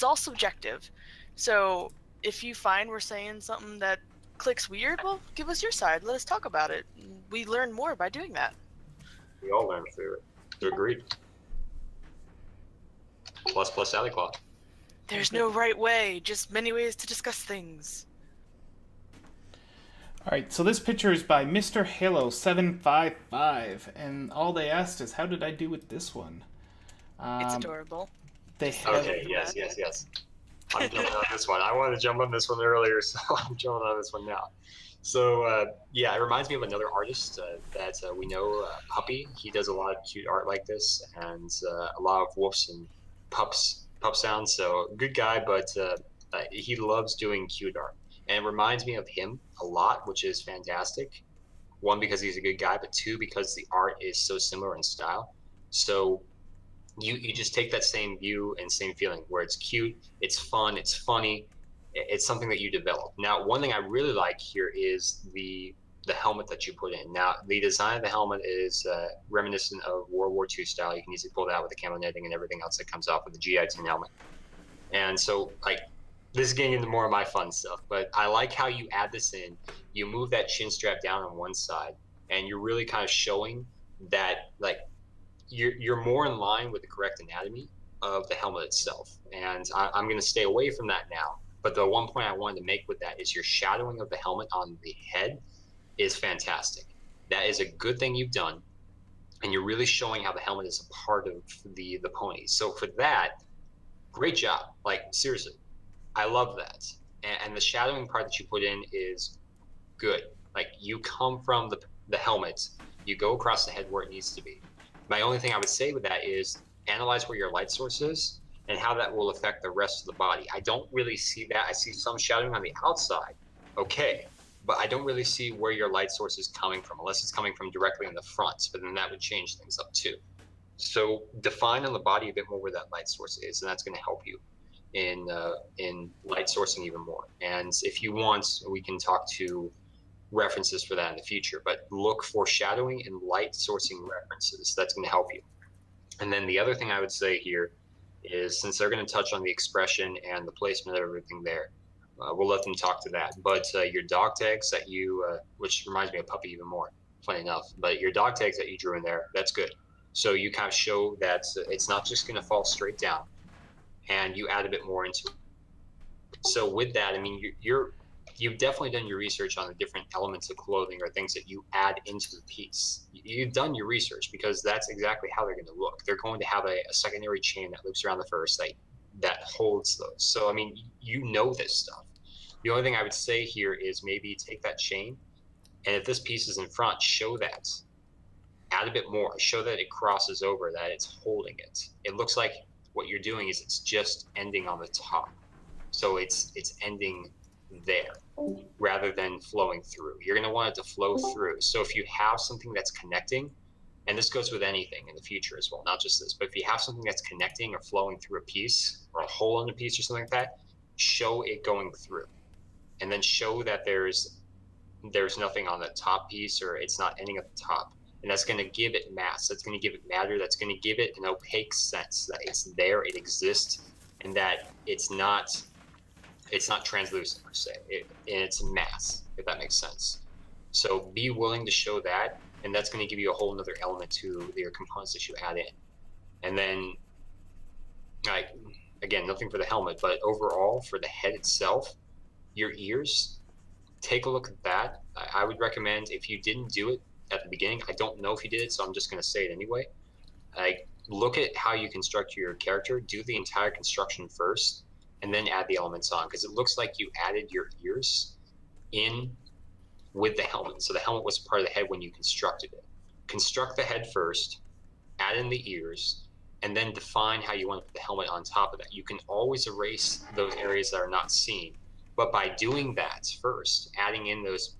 all subjective. So if you find we're saying something that clicks weird, well, give us your side. Let us talk about it. We learn more by doing that. We all learn through it. So agreed. Plus Sally Claw. There's no right way, just many ways to discuss things. All right, so this picture is by Mr. Halo 755, and all they asked is, how did I do with this one? It's adorable. They have... Okay, yes. I'm jumping on this one. I wanted to jump on this one earlier, so I'm jumping on this one now. So, it reminds me of another artist that we know, Puppy. He does a lot of cute art like this, and a lot of wolves and pup sounds. So, good guy, but he loves doing cute art. And it reminds me of him a lot, which is fantastic. One, because he's a good guy, but two, because the art is so similar in style. So you just take that same view and same feeling where it's cute, it's fun, it's funny, it's something that you develop. Now, one thing I really like here is the helmet that you put in. Now, the design of the helmet is reminiscent of World War II style. You can easily pull it out with the camo netting and everything else that comes off with the GI-10 helmet. And so, like, this is getting into more of my fun stuff, but I like how you add this in. You move that chin strap down on one side, and you're really kind of showing that, like, you're more in line with the correct anatomy of the helmet itself. And I'm going to stay away from that now. But the one point I wanted to make with that is your shadowing of the helmet on the head is fantastic. That is a good thing you've done. And you're really showing how the helmet is a part of the pony. So for that, great job. Like, seriously, I love that. And the shadowing part that you put in is good. Like, you come from the helmet, you go across the head where it needs to be. My only thing I would say with that is analyze where your light source is and how that will affect the rest of the body. I don't really see that. I see some shadowing on the outside, okay, but I don't really see where your light source is coming from, unless it's coming from directly in the front, but then that would change things up too. So define on the body a bit more where that light source is, and that's going to help you in light sourcing even more. And if you want, we can talk to references for that in the future, but look for shadowing and light sourcing references. That's going to help you. And then the other thing I would say here is, since they're going to touch on the expression and the placement of everything there, we'll let them talk to that. But your dog tags that you, which reminds me of Puppy even more, funny enough, but your dog tags that you drew in there, that's good. So you kind of show that it's not just going to fall straight down, and you add a bit more into it. So with that, I mean, you've definitely done your research on the different elements of clothing or things that you add into the piece. You've done your research, because that's exactly how they're going to look. They're going to have a secondary chain that loops around the first that holds those. So, I mean, you know this stuff. The only thing I would say here is maybe take that chain, and if this piece is in front, show that. Add a bit more. Show that it crosses over, that it's holding it. It looks like what you're doing is it's just ending on the top. So it's ending there rather than flowing through. You're going to want it to flow through. So if you have something that's connecting, and this goes with anything in the future as well, not just this, but if you have something that's connecting or flowing through a piece or a hole in a piece or something like that, show it going through. And then show that there's nothing on the top piece, or it's not ending at the top. And that's going to give it mass. That's going to give it matter. That's going to give it an opaque sense that it's there, it exists, and that it's not translucent per se. It's mass, if that makes sense. So be willing to show that, and that's going to give you a whole nother element to your components that you add in. And then, like, again, nothing for the helmet, but overall for the head itself, your ears, take a look at that. I would recommend, if you didn't do it at the beginning, I don't know if you did it, so I'm just going to say it anyway. Like, look at how you construct your character, do the entire construction first, and then add the elements on, because it looks like you added your ears in with the helmet. So the helmet was part of the head when you constructed it. Construct the head first, add in the ears, and then define how you want to put the helmet on top of that. You can always erase those areas that are not seen, but by doing that first, adding in those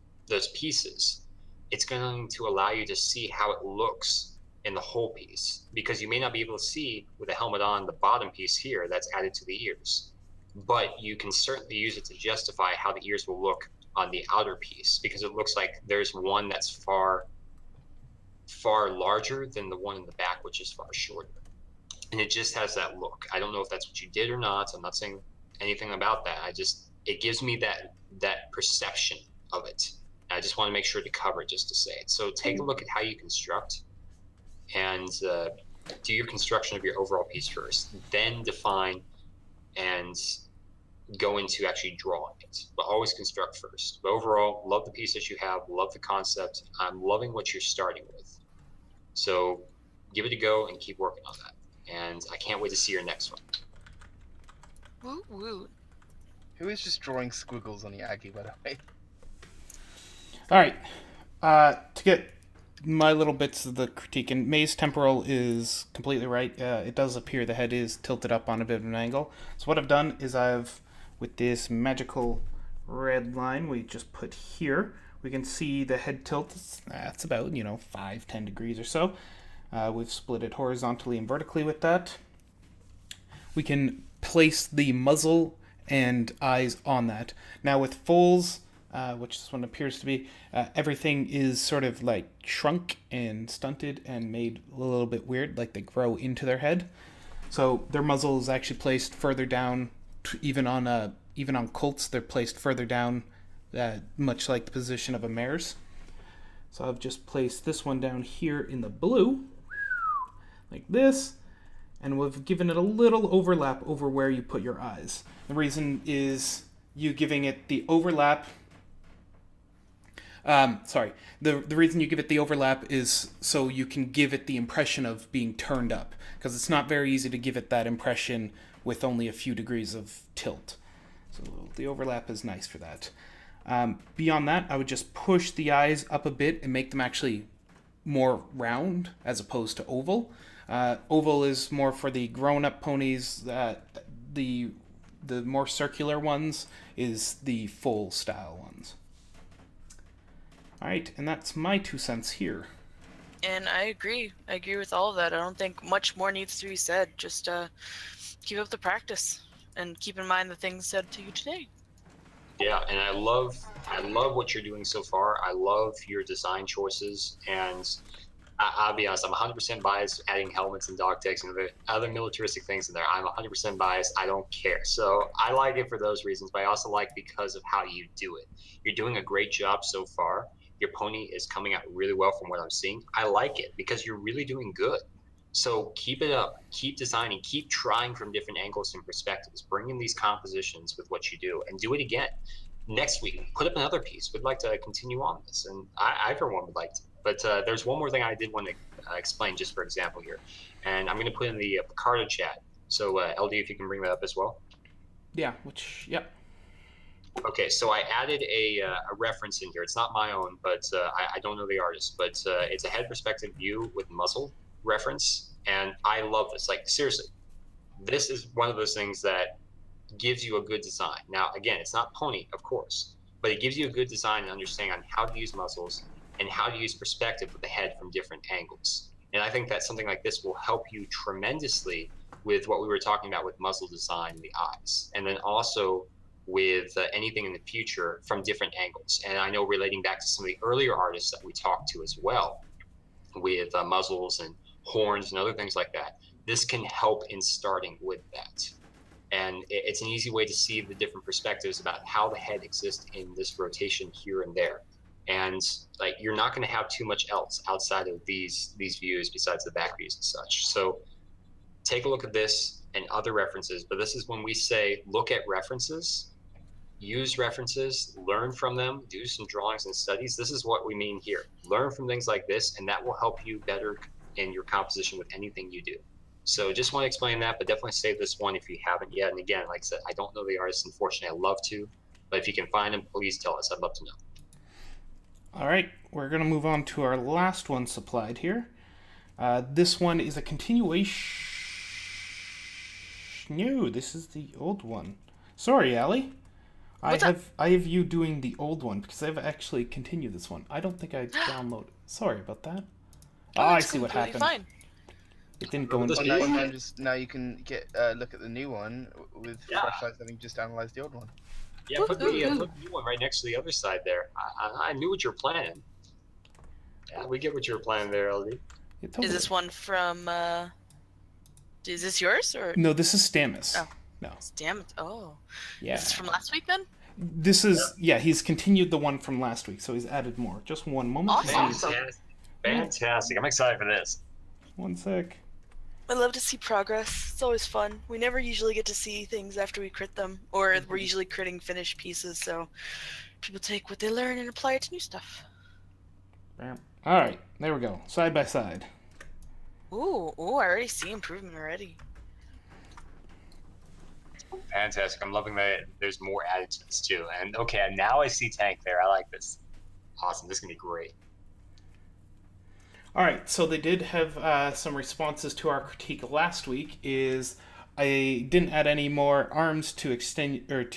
pieces, it's going to allow you to see how it looks in the whole piece, because you may not be able to see with the helmet on the bottom piece here that's added to the ears, but you can certainly use it to justify how the ears will look on the outer piece, because it looks like there's one that's far larger than the one in the back, which is far shorter, and it just has that look. I don't know if that's what you did or not. I'm not saying anything about that. It gives me that perception of it. I just want to make sure to cover it, just to say it. So take a look at how you construct, and do your construction of your overall piece first, then define and go into actually drawing it. But always construct first. But overall, love the piece that you have, love the concept. I'm loving what you're starting with. So give it a go and keep working on that. And I can't wait to see your next one. Woot woot. Who is just drawing squiggles on the Aggie, by the way? All right. To get my little bits of the critique, and May's temporal is completely right. It does appear the head is tilted up on a bit of an angle. So what I've done is with this magical red line we just put here, we can see the head tilt. It's about 5-10 degrees or so. We've split it horizontally and vertically with that. We can place the muzzle and eyes on that. Now with foals, which this one appears to be, everything is sort of like shrunk and stunted and made a little bit weird, like they grow into their head. So their muzzle is actually placed further down. Even on colts, they're placed further down, much like the position of a mare's. So I've just placed this one down here in the blue, like this, and we've given it a little overlap over where you put your eyes. The reason is you giving it the overlap. The reason you give it the overlap is so you can give it the impression of being turned up, because it's not very easy to give it that impression with only a few degrees of tilt. So the overlap is nice for that. Beyond that, I would just push the eyes up a bit and make them actually more round as opposed to oval. Oval is more for the grown-up ponies. The more circular ones is the full style ones. All right, and that's my 2 cents here. And I agree. I agree with all of that. I don't think much more needs to be said. Just keep up the practice and keep in mind the things said to you today. Yeah, and I love what you're doing so far. I love your design choices, and I'll be honest, I'm 100% biased adding helmets and dog tags and other militaristic things in there. I'm 100% biased. I don't care. So I like it for those reasons, but I also like because of how you do it. You're doing a great job so far. Your pony is coming out really well from what I'm seeing. I like it because you're really doing good. So keep it up. Keep designing. Keep trying from different angles and perspectives. Bring in these compositions with what you do and do it again. Next week, put up another piece. We'd like to continue on this, and I for one, would like to. But there's one more thing I did want to explain, just for example here, and I'm going to put in the Picardo chat. So LD, if you can bring that up as well. Yeah. Yep. Okay, so I added a reference in here. It's not my own, but I don't know the artist, but it's a head perspective view with muzzle reference, and I love this. Like, seriously, this is one of those things that gives you a good design. Now, again, it's not pony, of course, but it gives you a good design and understanding on how to use muzzles and how to use perspective with the head from different angles. And I think that something like this will help you tremendously with what we were talking about with muzzle design and the eyes, and then also with anything in the future from different angles. And I know relating back to some of the earlier artists that we talked to as well, with muzzles and horns and other things like that, this can help in starting with that. And it's an easy way to see the different perspectives about how the head exists in this rotation here and there. And like, you're not going to have too much else outside of these views besides the back views and such. So take a look at this and other references. But this is when we say look at references, use references, learn from them, do some drawings and studies. This is what we mean here. Learn from things like this, and that will help you better in your composition with anything you do. So just want to explain that, but definitely save this one if you haven't yet. And again, like I said, I don't know the artist, unfortunately. I'd love to, but if you can find him, please tell us. I'd love to know. All right, we're going to move on to our last one supplied here. This one is a continuation. No, this is the old one. Sorry, Allie. I have you doing the old one because I've actually continued this one. I don't think I downloaded. Sorry about that. Oh, I see what happened. Fine. It didn't go into. Now you can get look at the new one with fresh eyes, having just analyzed the old one. Yeah, put the new one right next to the other side there. I knew what you were planning. Yeah, we get what you were planning there, LD. Yeah, totally. Is this one from? Is this yours or? No, this is Stamus. Oh. No. Stamus. Oh. Yeah. Is this from last week then? This is he's continued the one from last week, so he's added more. Just one moment. Awesome. Fantastic. I'm excited for this. One sec. I love to see progress. It's always fun. We never usually get to see things after we crit them, or we're usually critting finished pieces, so people take what they learn and apply it to new stuff. Bam. All right, there we go. Side by side. Ooh, I already see improvement already. Fantastic. I'm loving that there's more added to this too. And okay, now I see tank there. I like this. Awesome. This is going to be great. All right, so they did have some responses to our critique last week. Is I didn't add any more arms to extenuate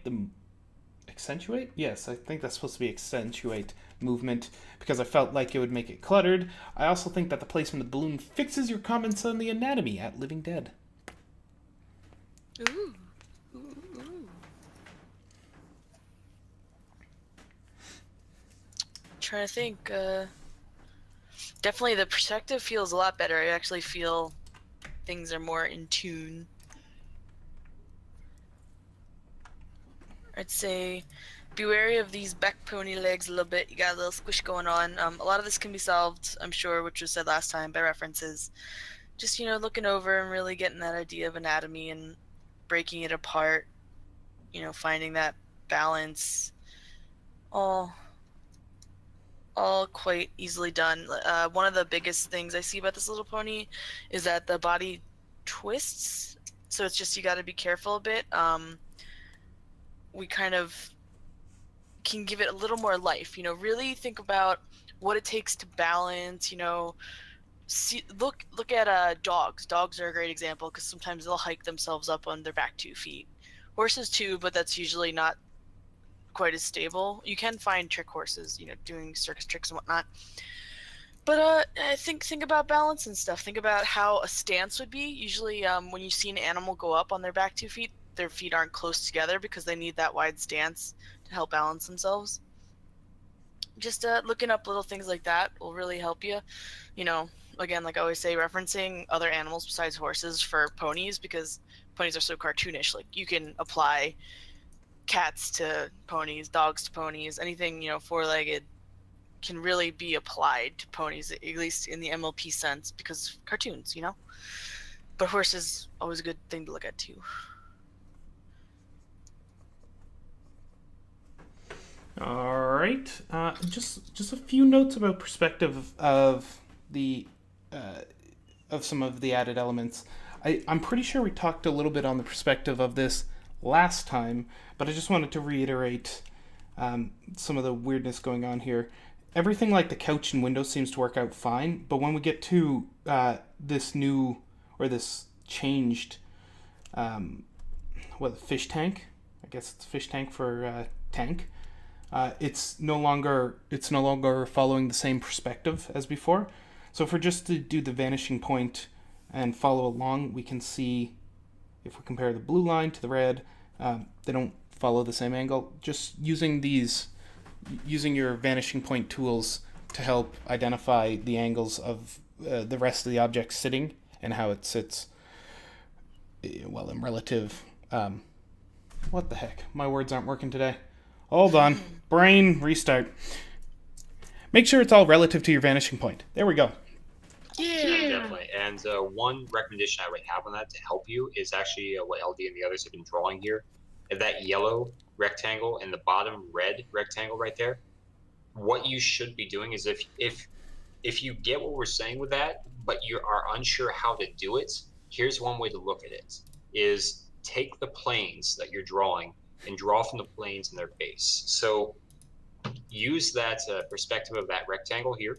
the accentuate? Yes, I think that's supposed to be accentuate movement because I felt like it would make it cluttered. I also think that the placement of the balloon fixes your comments on the anatomy at Living Dead. Ooh. Ooh. Trying to think. Definitely the perspective feels a lot better. I actually feel things are more in tune. I'd say be wary of these back pony legs a little bit. You got a little squish going on. A lot of this can be solved, I'm sure, which was said last time by references. Just, looking over and really getting that idea of anatomy and breaking it apart, finding that balance, all quite easily done. One of the biggest things I see about this little pony is that the body twists, so it's just you got to be careful a bit. We kind of can give it a little more life, really think about what it takes to balance, look at dogs. Dogs are a great example because sometimes they'll hike themselves up on their back 2 feet. Horses too, but that's usually not quite as stable. You can find trick horses, doing circus tricks and whatnot. But I think about balance and stuff. Think about how a stance would be. Usually when you see an animal go up on their back 2 feet, their feet aren't close together because they need that wide stance to help balance themselves. Just looking up little things like that will really help you. Again, like I always say, referencing other animals besides horses for ponies, because ponies are so cartoonish. Like, you can apply cats to ponies, dogs to ponies, anything, 4-legged can really be applied to ponies, at least in the MLP sense, because cartoons, But horses, always a good thing to look at too. All right. Just a few notes about perspective of the of some of the added elements. I'm pretty sure we talked a little bit on the perspective of this last time, but I just wanted to reiterate some of the weirdness going on here. Everything like the couch and window seems to work out fine, but when we get to this new or this changed fish tank, I guess it's fish tank for tank. It's no longer following the same perspective as before. So if we're just to do the vanishing point and follow along, we can see if we compare the blue line to the red, they don't follow the same angle. Just using your vanishing point tools to help identify the angles of the rest of the object sitting and how it sits, in relative. What the heck? My words aren't working today. Hold on. Brain restart. Make sure it's all relative to your vanishing point. There we go. Yeah. Definitely. And one recommendation I would have on that to help you is actually what LD and the others have been drawing here. That yellow rectangle and the bottom red rectangle right there. What you should be doing is if you get what we're saying with that, but you are unsure how to do it, here's one way to look at it, is take the planes that you're drawing and draw from the planes in their base. So use that perspective of that rectangle here.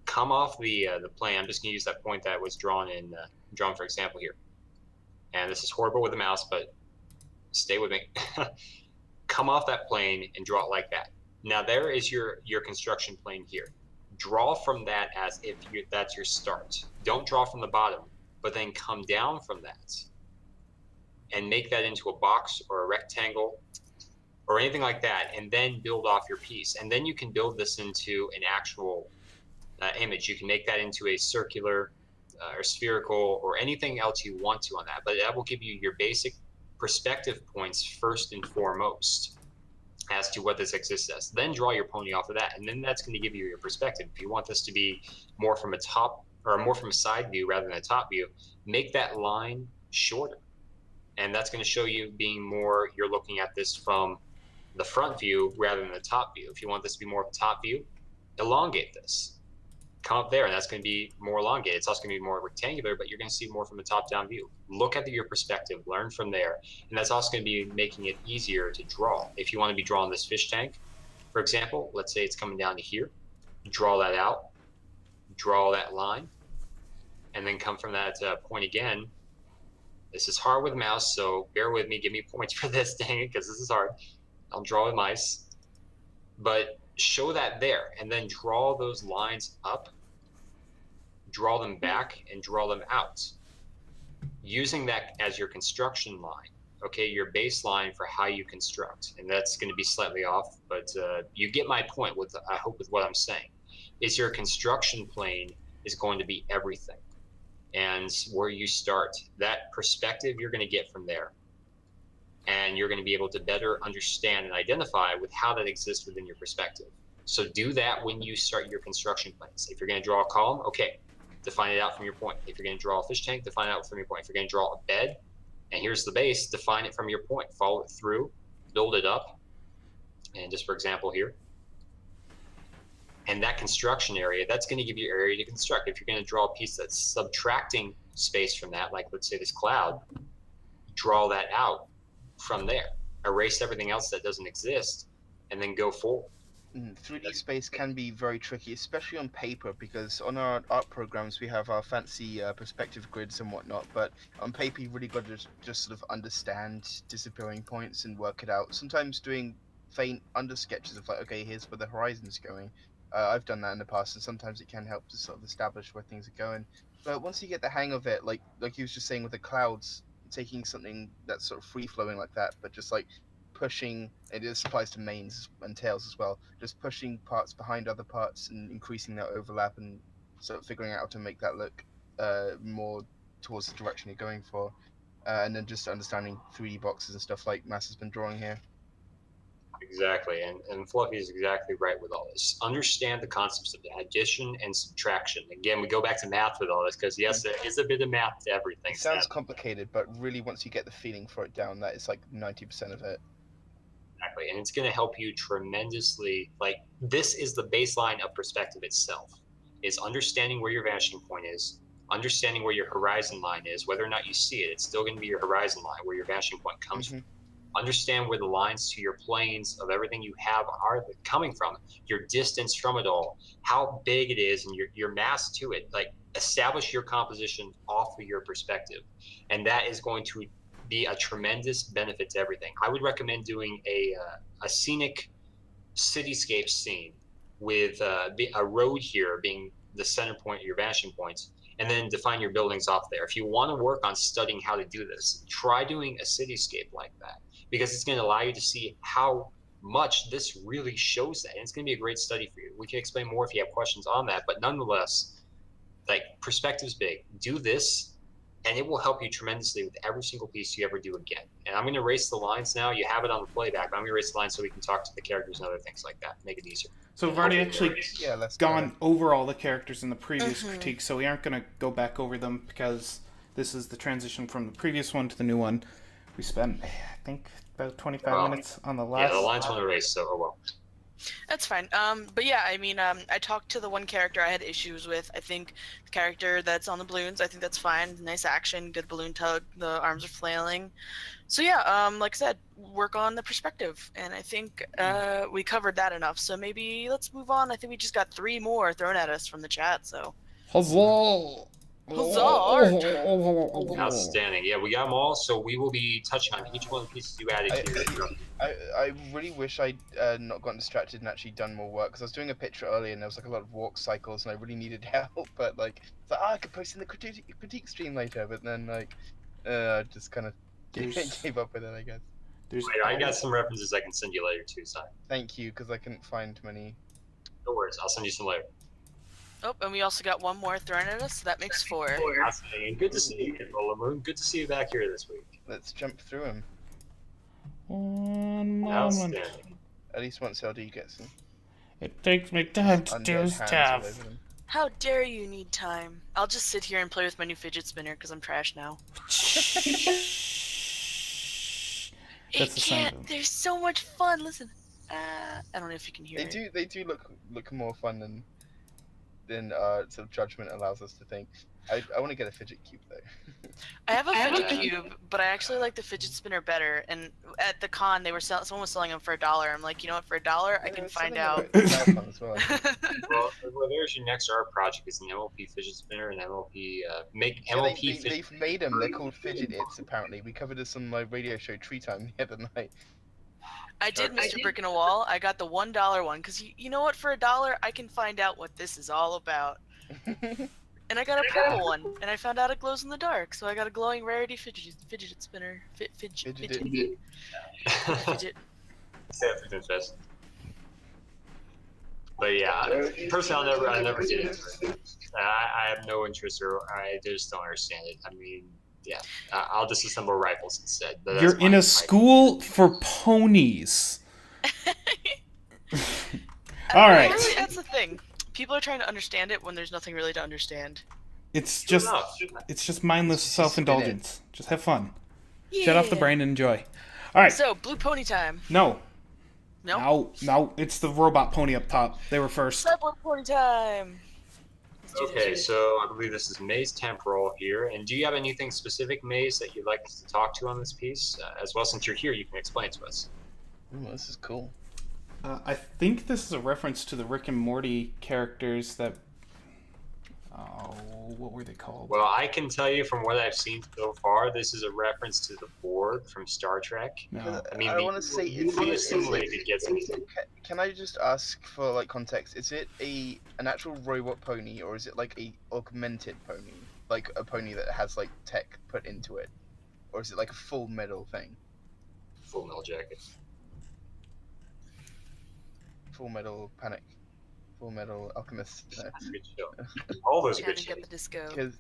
Come off the plane. I'm just going to use that point that was drawn for example here. And this is horrible with the mouse, but stay with me. Come off that plane and draw it like that. Now there is your construction plane here. Draw from that as if that's your start. Don't draw from the bottom, but then come down from that and make that into a box or a rectangle or anything like that, and then build off your piece. And then you can build this into an actual image. You can make that into a circular or spherical or anything else you want to on that. But that will give you your basic perspective points first and foremost as to what this exists as. Then draw your pony off of that, and then that's going to give you your perspective. If you want this to be more from a top or more from a side view rather than a top view, make that line shorter. And that's going to show you being more, you're looking at this from the front view rather than the top view. If you want this to be more of a top view, elongate this. Come up there, and that's going to be more elongated. It's also going to be more rectangular, but you're going to see more from a top-down view. Look at your perspective, learn from there, and that's also going to be making it easier to draw. If you want to be drawing this fish tank, for example, let's say it's coming down to here, draw that out, draw that line, and then come from that point again. This is hard with mouse, so bear with me. Give me points for this, dang it, because this is hard. I'll draw mice, but show that there, and then draw those lines up, draw them back, and draw them out, using that as your construction line. Okay, your baseline for how you construct, and that's going to be slightly off, but you get my point. With I hope with what I'm saying, is your construction plane is going to be everything, and where you start, that perspective you're going to get from there, and you're going to be able to better understand and identify with how that exists within your perspective. So do that when you start your construction plans. If you're going to draw a column, okay, define it out from your point. If you're going to draw a fish tank, define it out from your point. If you're going to draw a bed, and here's the base, define it from your point. Follow it through, build it up, and just for example here. And that construction area, that's going to give you area to construct. If you're going to draw a piece that's subtracting space from that, like let's say this cloud, draw that out from there. Erase everything else that doesn't exist, and then go forward. 3D space can be very tricky, especially on paper, because on our art programs we have our fancy perspective grids and whatnot, but on paper you really got to just sort of understand disappearing points and work it out. Sometimes doing faint under sketches of like, okay, here's where the horizon's going. I've done that in the past, and sometimes it can help to sort of establish where things are going. But once you get the hang of it, like he was just saying with the clouds, taking something that's sort of free flowing like that, but just like pushing, it just applies to mains and tails as well, just pushing parts behind other parts and increasing that overlap, and sort of figuring out how to make that look more towards the direction you're going for, and then just understanding 3D boxes and stuff like Mass has been drawing here. Exactly, and Fluffy is exactly right with all this. Understand the concepts of addition and subtraction. Again, we go back to math with all this, because yes, there is a bit of math to everything. It sounds complicated, but really once you get the feeling for it down, that is like 90% of it. Exactly, and it's going to help you tremendously. Like, this is the baseline of perspective itself, is understanding where your vanishing point is, understanding where your horizon line is. Whether or not you see it, it's still going to be your horizon line, where your vanishing point comes from. Understand where the lines to your planes of everything you have are coming from, your distance from it all, how big it is, and your mass to it. Like, establish your composition off of your perspective, and that is going to be a tremendous benefit to everything. I would recommend doing a scenic cityscape scene with a road here being the center point of your vanishing points, and then define your buildings off there. If you want to work on studying how to do this, try doing a cityscape like that, because it's going to allow you to see how much this really shows that, and it's going to be a great study for you. We can explain more if you have questions on that, but nonetheless, like, perspective's big. Do this, and it will help you tremendously with every single piece you ever do again. And I'm going to erase the lines now. You have it on the playback, but I'm going to erase the lines so we can talk to the characters and other things like that. Make it easier. So we've already actually gone over all the characters in the previous critique, so we aren't going to go back over them, because this is the transition from the previous one to the new one. We spent, I think, about 25 minutes on the last. Yeah, the lines won't erase, so oh well. That's fine. But yeah, I mean, I talked to the one character I had issues with. I think the character that's on the balloons, I think that's fine. Nice action, good balloon tug, the arms are flailing. So yeah, like I said, work on the perspective, and I think we covered that enough. So maybe let's move on. I think we just got 3 more thrown at us from the chat, so. Huzzah! Huzzah! Outstanding. Yeah, we got them all, so we will be touching on each one of the pieces you added here. I really wish I'd not gotten distracted and actually done more work, because I was doing a picture earlier and there was like a lot of walk cycles and I really needed help, but like, it's like, I could post in the critique stream later, but then like, I just kind of gave up with it, I guess. I got some references I can send you later too, Simon. Thank you, because I couldn't find many. No worries, I'll send you some later. Oh, and we also got 1 more thrown at us, so that makes 4. Fascinating. Good to see you, Roller Moon. Good to see you back here this week. Let's jump through them. One moment. Outstanding. At least once LD gets them. It takes me time to do stuff. How dare you need time? I'll just sit here and play with my new fidget spinner, because I'm trash now. They're so much fun. Listen, I don't know if you can hear it. They do look more fun than sort of judgment allows us to think. I want to get a fidget cube though. I have a fidget cube, but I actually like the fidget spinner better. And at the con, someone was selling them for $1. I'm like, you know what? For $1, I can find out. Well, there's your next art project. Is an MLP fidget spinner and MLP MLP. They've made them. They're called fidget its. Apparently, we covered this on my radio show Tree Time the other night. I did, Mr. Brick in a Wall. I got the $1 one because you know what? For $1, I can find out what this is all about. And I got a purple one, and I found out it glows in the dark. So I got a glowing rarity fidget spinner. Fidget. But yeah, personally, I never did it. I have no interest, or I just don't understand it. I mean, yeah, I'll disassemble rifles instead. You're in a school for ponies. All right. Really, that's the thing. People are trying to understand it when there's nothing really to understand. It's just mindless self-indulgence. Just have fun. Yeah. Shut off the brain and enjoy. All right. So, blue pony time. No. No? No. It's the robot pony up top. They were first. Cyborg pony time. Okay, so I believe this is Maze Temporal here. And do you have anything specific, Maze, that you'd like us to talk to on this piece? As well, since you're here, you can explain to us. Ooh, this is cool. I think this is a reference to the Rick and Morty characters that... what were they called? Well, I can tell you from what I've seen so far, this is a reference to the Borg from Star Trek. No. I mean, I want to say, can I just ask for like context? Is it an actual robot pony, or is it like a augmented pony, like a pony that has like tech put into it, or is it like a full metal thing? Full Metal Jacket. Full Metal Panic, Full Metal Alchemist. No. Good show. All those are good Counting up shows. the disco. Because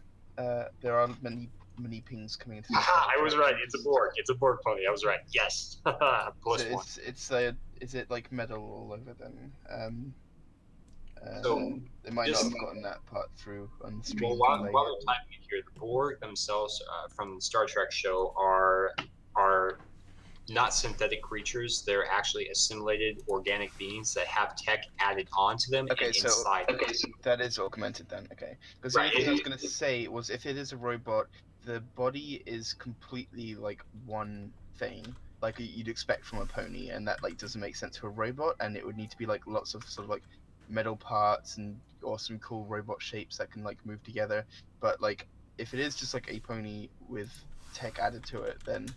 there are many pings coming into. Aha! I was right. It's a Borg. It's a Borg pony. I was right. Yes. Plus So one. is it like metal all over then? So, they might not just- have gotten that part through on the stream. Well, while delay. we're timing it here, the Borg themselves from the Star Trek show are not synthetic creatures. They're actually assimilated organic beings that have tech added onto them Okay, and so inside them. so that is augmented then. Okay, because Right, the only thing I was gonna say was if it is a robot, the body is completely like one thing, like you'd expect from a pony, and that like doesn't make sense for a robot, and it would need to be like lots of sort of like metal parts and awesome cool robot shapes that can like move together. But like if it is just like a pony with tech added to it, then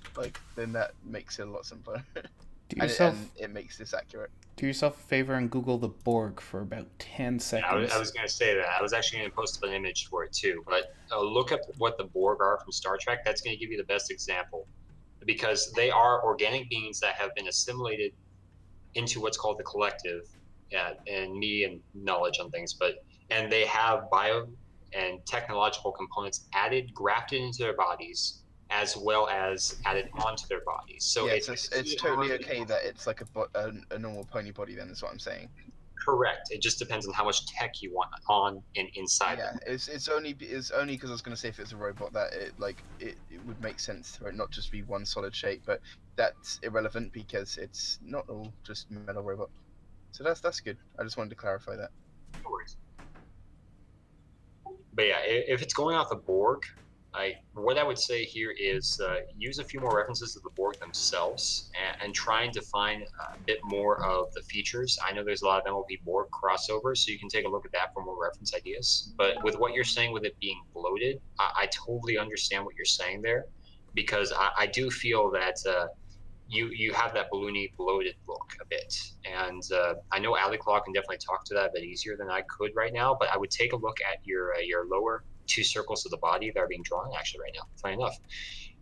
that makes it a lot simpler. Do and it makes this accurate. Do yourself a favor and Google the Borg for about 10 seconds. I was going to say that. I was actually going to post up an image for it too. But look up what the Borg are from Star Trek. That's going to give you the best example. Because they are organic beings that have been assimilated into what's called the collective. And me and knowledge on things. And they have bio and technological components added, grafted into their bodies, as well as added onto their bodies. So yeah, it's totally okay that it's like a normal pony body. Then is what I'm saying. Correct. It just depends on how much tech you want on and inside. Yeah, them. it's only because I was going to say if it's a robot that it would make sense for it not just be one solid shape, but that's irrelevant because it's not all just metal robot. So that's good. I just wanted to clarify that. No worries. But yeah, if it's going off the Borg, what I would say here is use a few more references to the Borg themselves and try and define a bit more of the features. I know there's a lot of MLP Borg crossovers, so you can take a look at that for more reference ideas. But with what you're saying with it being bloated, I totally understand what you're saying there, because I do feel that you have that balloony bloated look a bit. And I know Alley Claw can definitely talk to that a bit easier than I could right now, but I would take a look at your lower two circles of the body that are being drawn actually right now, funny enough,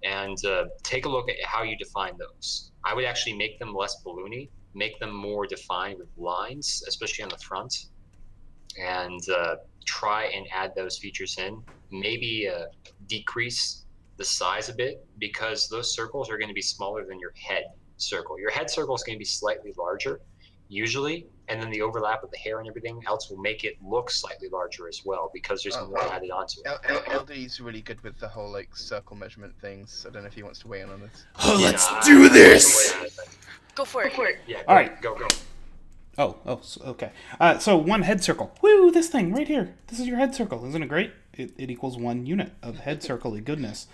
and take a look at how you define those. I would actually make them less balloony, make them more defined with lines, especially on the front, and try and add those features in. Maybe decrease the size a bit, because those circles are going to be smaller than your head circle. Your head circle is going to be slightly larger usually, and then the overlap of the hair and everything else will make it look slightly larger as well, because there's more added onto it. LD's really good with the whole like circle measurement things. I don't know if he wants to weigh in on this. Oh, let's do this! Go for it. Yeah, All right. Go. Okay. So one head circle. Woo, this thing right here. This is your head circle. Isn't it great? It equals 1 unit of head circle-y goodness.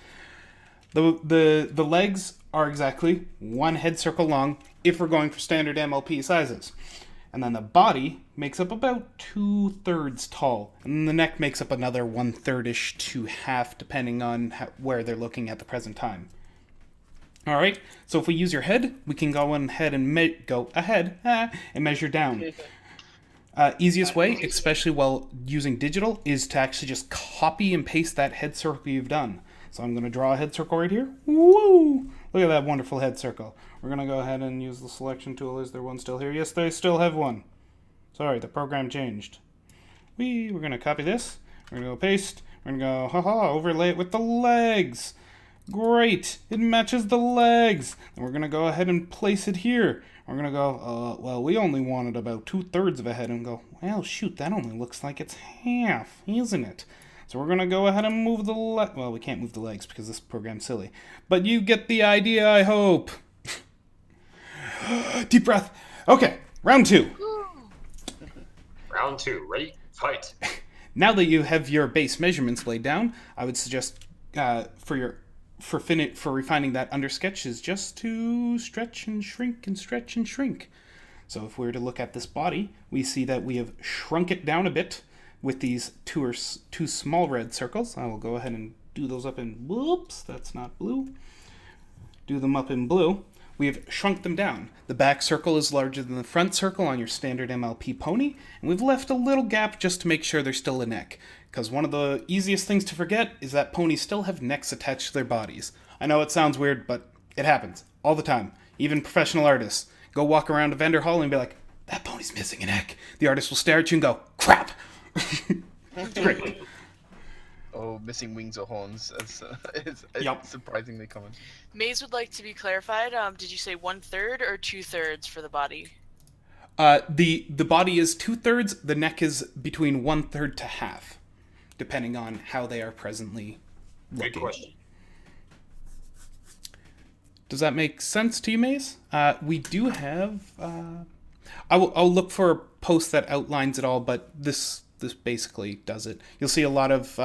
The legs are exactly 1 head circle long if we're going for standard MLP sizes. And then the body makes up about 2/3 tall. And then the neck makes up another 1/3-ish to half, depending on where they're looking at the present time. All right. So if we use your head, we can go ahead and go ahead and measure down. Easiest way, especially while using digital, is to actually just copy and paste that head circle you've done. So I'm going to draw a head circle right here. Woo! Look at that wonderful head circle. We're going to go ahead and use the selection tool. Is there one still here? Yes, they still have one. Sorry, the program changed. We're going to copy this. We're going to go paste. We're going to go, haha, overlay it with the legs. Great, it matches the legs. And we're going to go ahead and place it here. We're going to go, well, we only wanted about 2/3 of a head, and go, well, shoot, that only looks like it's half, isn't it? So we're going to go ahead and move the well, we can't move the legs because this program's silly. But you get the idea, I hope. Deep breath. Okay, round 2. Round 2, ready, fight. Now that you have your base measurements laid down, I would suggest for refining that under sketch is just to stretch and shrink and stretch and shrink. So if we were to look at this body, we see that we have shrunk it down a bit with these two small red circles. I will go ahead and do those up in, whoops, that's not blue. Do them up in blue. We have shrunk them down. The back circle is larger than the front circle on your standard MLP pony, and we've left a little gap just to make sure there's still a neck. Because one of the easiest things to forget is that ponies still have necks attached to their bodies. I know it sounds weird, but it happens all the time. Even professional artists go walk around a vendor hall and be like, that pony's missing a neck. The artist will stare at you and go, crap! It's great. Oh, missing wings or horns is Yep. surprisingly common. Maze would like to be clarified. Did you say 1/3 or 2/3 for the body? The body is 2/3. The neck is between 1/3 to half, depending on how they are presently looking. Good question. Does that make sense to you, Maze? We do have. I'll look for a post that outlines it all, but this basically does it. You'll see a lot of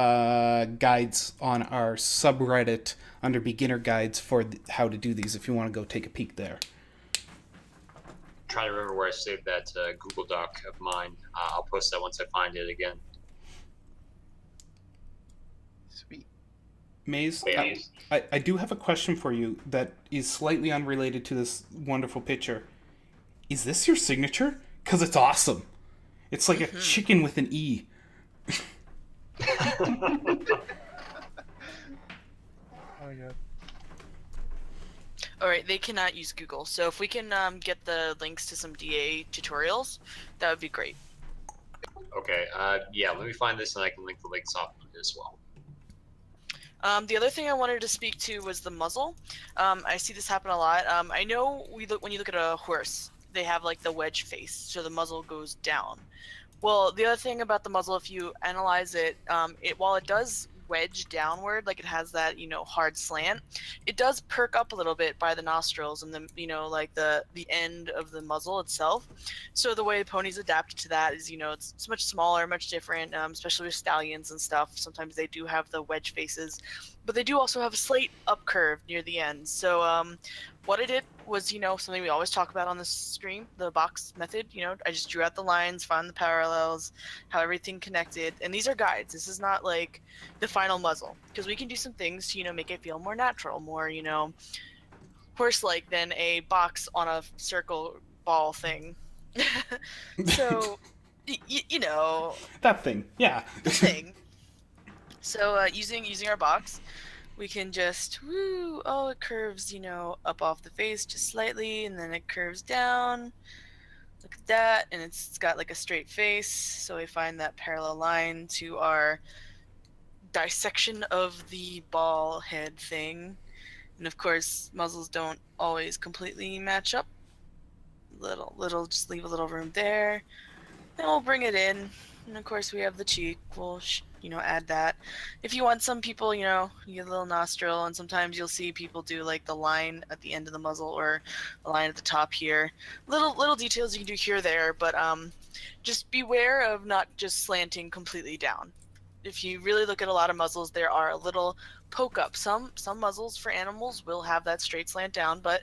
guides on our subreddit under beginner guides for how to do these. If you want to go take a peek there. Trying to remember where I saved that Google Doc of mine. I'll post that once I find it again. Sweet. Maze, Yeah. I do have a question for you that is slightly unrelated to this wonderful picture. Is this your signature? Because it's awesome. It's like a chicken with an E. Oh yeah. All right, they cannot use Google. So if we can get the links to some DA tutorials, that would be great. Okay, yeah, let me find this and I can link the links off of it as well. The other thing I wanted to speak to was the muzzle. I see this happen a lot. I know when you look at a horse, they have like the wedge face, so the muzzle goes down. Well, the other thing about the muzzle, if you analyze it, while it does wedge downward, like it has that, hard slant, it does perk up a little bit by the nostrils and like the end of the muzzle itself. So the way ponies adapted to that is, it's much smaller, much different, especially with stallions and stuff. Sometimes they do have the wedge faces, but they do also have a slight up curve near the end. So what I did was, something we always talk about on this stream, the box method. I just drew out the lines, found the parallels, how everything connected. And these are guides. This is not like the final muzzle, because we can do some things to, make it feel more natural, more, horse-like than a box on a circle ball thing. So, That thing, yeah. the thing. So using our box, we can just, it curves, up off the face just slightly, and then it curves down. Look at that, and it's got like a straight face, so we find that parallel line to our dissection of the ball head thing. And of course, muzzles don't always completely match up. Little, just leave a little room there. Then we'll bring it in, and of course we have the cheek. We'll add that. If you want, some people, you get a little nostril, and sometimes you'll see people do like the line at the end of the muzzle or the line at the top here. Little details you can do here or there, but just beware of not just slanting completely down. If you really look at a lot of muzzles, there are a little poke up. Some muzzles for animals will have that straight slant down, but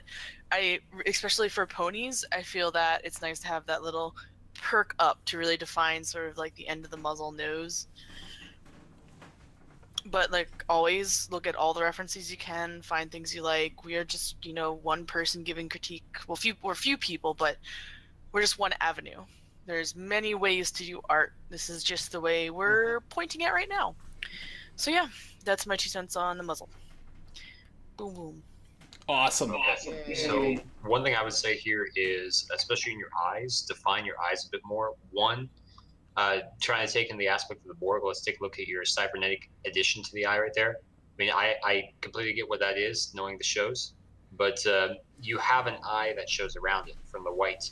especially for ponies, I feel that it's nice to have that little perk up to really define sort of like the end of the muzzle nose. But like always, look at all the references you can, find things you like. We are just, one person giving critique. Well, we're few people, but we're just one avenue. There's many ways to do art. This is just the way we're pointing at right now. So yeah, that's my 2 cents on the muzzle. Boom boom. Awesome. Okay. So one thing I would say here is, especially in your eyes, define your eyes a bit more. One, trying to take in the aspect of the Borg, let's take a look at your cybernetic addition to the eye right there. I mean, I completely get what that is, knowing the shows, but you have an eye that shows around it from the white.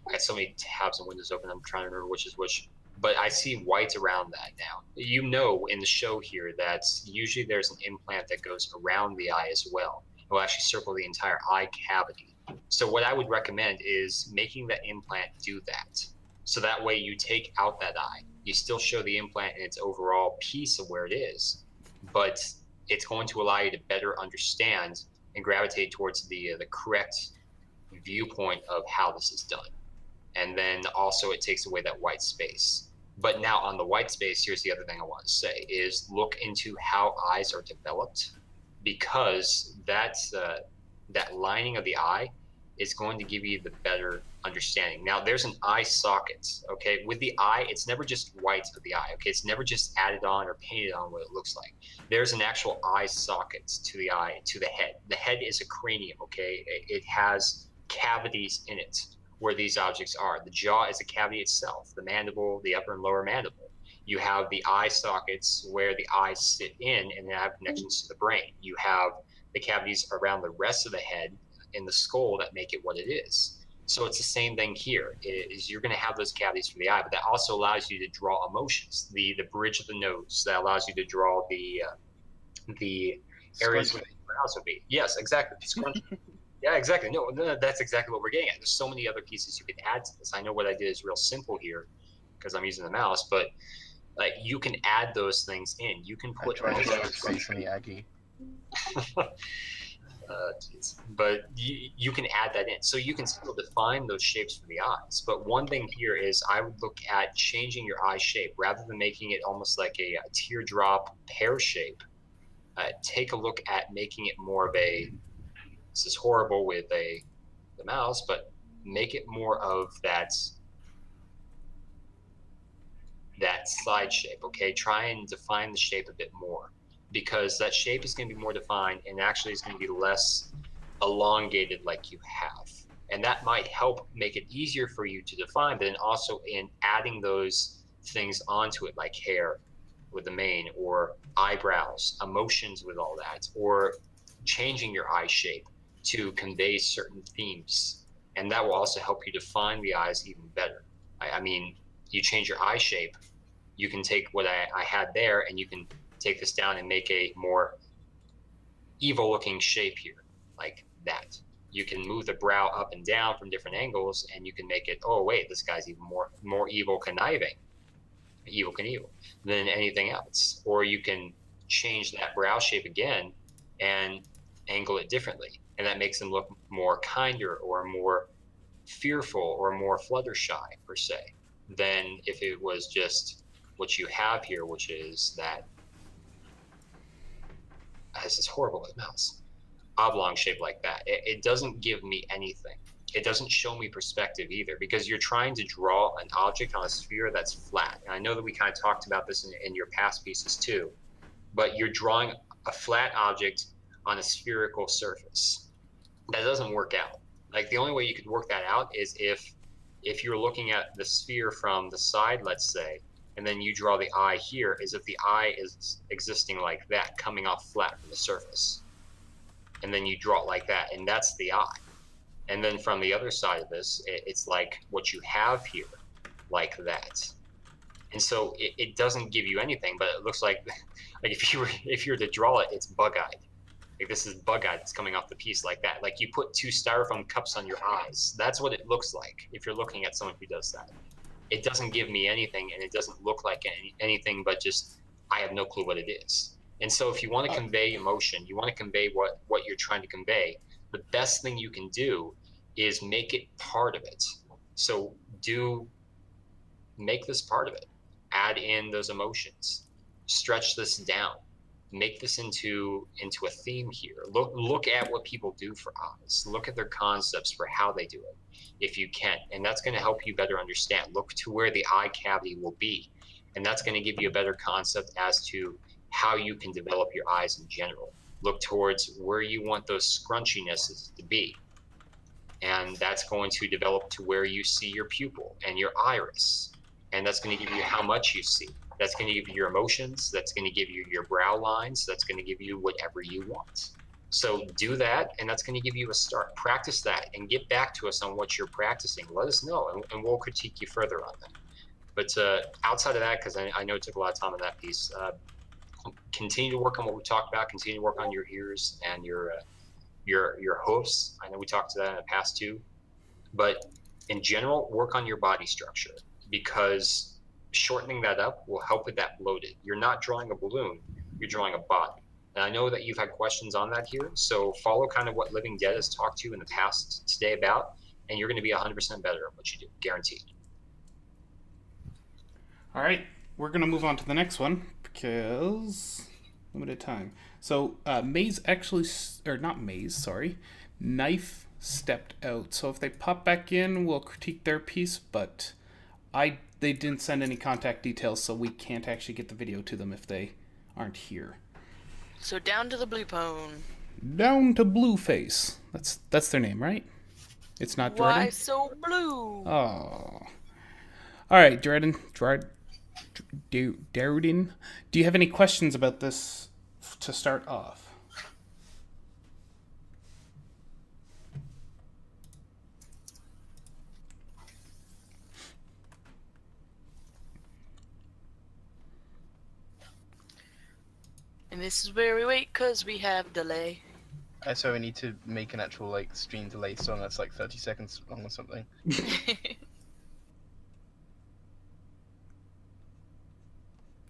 I got so many tabs and windows open, I'm trying to remember which is which, but I see white around that now. You know in the show here that usually there's an implant that goes around the eye as well. It will actually circle the entire eye cavity. So what I would recommend is making that implant do that. So that way you take out that eye. You still show the implant in its overall piece of where it is, but it's going to allow you to better understand and gravitate towards the correct viewpoint of how this is done. And then also it takes away that white space. But now on the white space, here's the other thing I want to say is look into how eyes are developed, because that lining of the eye is going to give you the better understanding. Now there's an eye socket, okay? With the eye, it's never just white of the eye, okay? It's never just added on or painted on what it looks like. There's an actual eye socket to the eye, to the head. The head is a cranium, okay? It has cavities in it where these objects are. The jaw is a cavity itself, the mandible, the upper and lower mandible. You have the eye sockets where the eyes sit in and have connections to the brain. You have the cavities around the rest of the head in the skull that make it what it is. So it's the same thing here. Is you're going to have those cavities for the eye, but that also allows you to draw emotions. The bridge of the nose that allows you to draw the areas where the brows would be. Yes, exactly. Yeah, exactly. No, that's exactly what we're getting at. There's so many other pieces you can add to this. I know what I did is real simple here because I'm using the mouse, but you can add those things in. You can put Constantly Aggie. But you can add that in. So you can still define those shapes for the eyes. But one thing here is I would look at changing your eye shape rather than making it almost like a teardrop pear shape. Take a look at making it more of a, this is horrible with the mouse, but make it more of that side shape, okay? Try and define the shape a bit more, because that shape is going to be more defined and actually is going to be less elongated like you have. And that might help make it easier for you to define, but then also in adding those things onto it, like hair with the mane, or eyebrows, emotions with all that, or changing your eye shape to convey certain themes. And that will also help you define the eyes even better. I mean, you change your eye shape, you can take what I had there and you can take this down and make a more evil looking shape here, like that. You can move the brow up and down from different angles and you can make it, oh wait, this guy's even more evil conniving, evil Knievel, than anything else. Or you can change that brow shape again and angle it differently, and that makes them look more kinder or more fearful or more fluttershy per se, than if it was just what you have here, which is that has this horrible mouse oblong shape like that. It doesn't give me anything. It doesn't show me perspective either, because you're trying to draw an object on a sphere that's flat. And I know that we kind of talked about this in your past pieces too, but you're drawing a flat object on a spherical surface. That doesn't work out. Like the only way you could work that out is if you're looking at the sphere from the side, let's say, and then you draw the eye here, is if the eye is existing like that, coming off flat from the surface. And then you draw it like that, and that's the eye. And then from the other side of this, it's like what you have here, like that. And so it doesn't give you anything, but it looks like if you were to draw it, it's bug-eyed. Like this is bug-eyed that's coming off the piece like that. Like you put 2 styrofoam cups on your eyes. That's what it looks like if you're looking at someone who does that. It doesn't give me anything, and it doesn't look like anything but just I have no clue what it is. And so if you want to convey emotion, you want to convey what you're trying to convey, the best thing you can do is make it part of it. So make this part of it. Add in those emotions. stretch this down, make this into a theme here. Look at what people do for eyes. Look at their concepts for how they do it, if you can, and that's going to help you better understand. Look to where the eye cavity will be, and that's going to give you a better concept as to how you can develop your eyes in general. Look towards where you want those scrunchinesses to be, and that's going to develop to where you see your pupil and your iris, and that's going to give you how much you see. That's going to give you your emotions. That's going to give you your brow lines. That's going to give you whatever you want. So do that, and that's going to give you a start. Practice that and get back to us on what you're practicing. Let us know, and we'll critique you further on that. But outside of that, because I know it took a lot of time on that piece, continue to work on what we talked about. Continue to work on your ears and your hoofs. I know we talked to that in the past too. But in general, work on your body structure, because shortening that up will help with that bloated. You're not drawing a balloon, you're drawing a body. And I know that you've had questions on that here, so follow kind of what Living Dead has talked to you in the past today about, and you're going to be 100% better at what you do, guaranteed. All right, we're going to move on to the next one because limited time. So Maze actually, or not Maze, sorry, Knife stepped out. So if they pop back in, we'll critique their piece, but they didn't send any contact details, so we can't actually get the video to them if they aren't here. So down to the blue pone. Down to Blueface. That's their name, right? It's not Jordan? Why so blue? Oh. All right, Jordan. Darden, do you have any questions about this to start off? And this is where we wait, because we have delay. So we need to make an actual like stream delay song that's like 30 seconds long or something.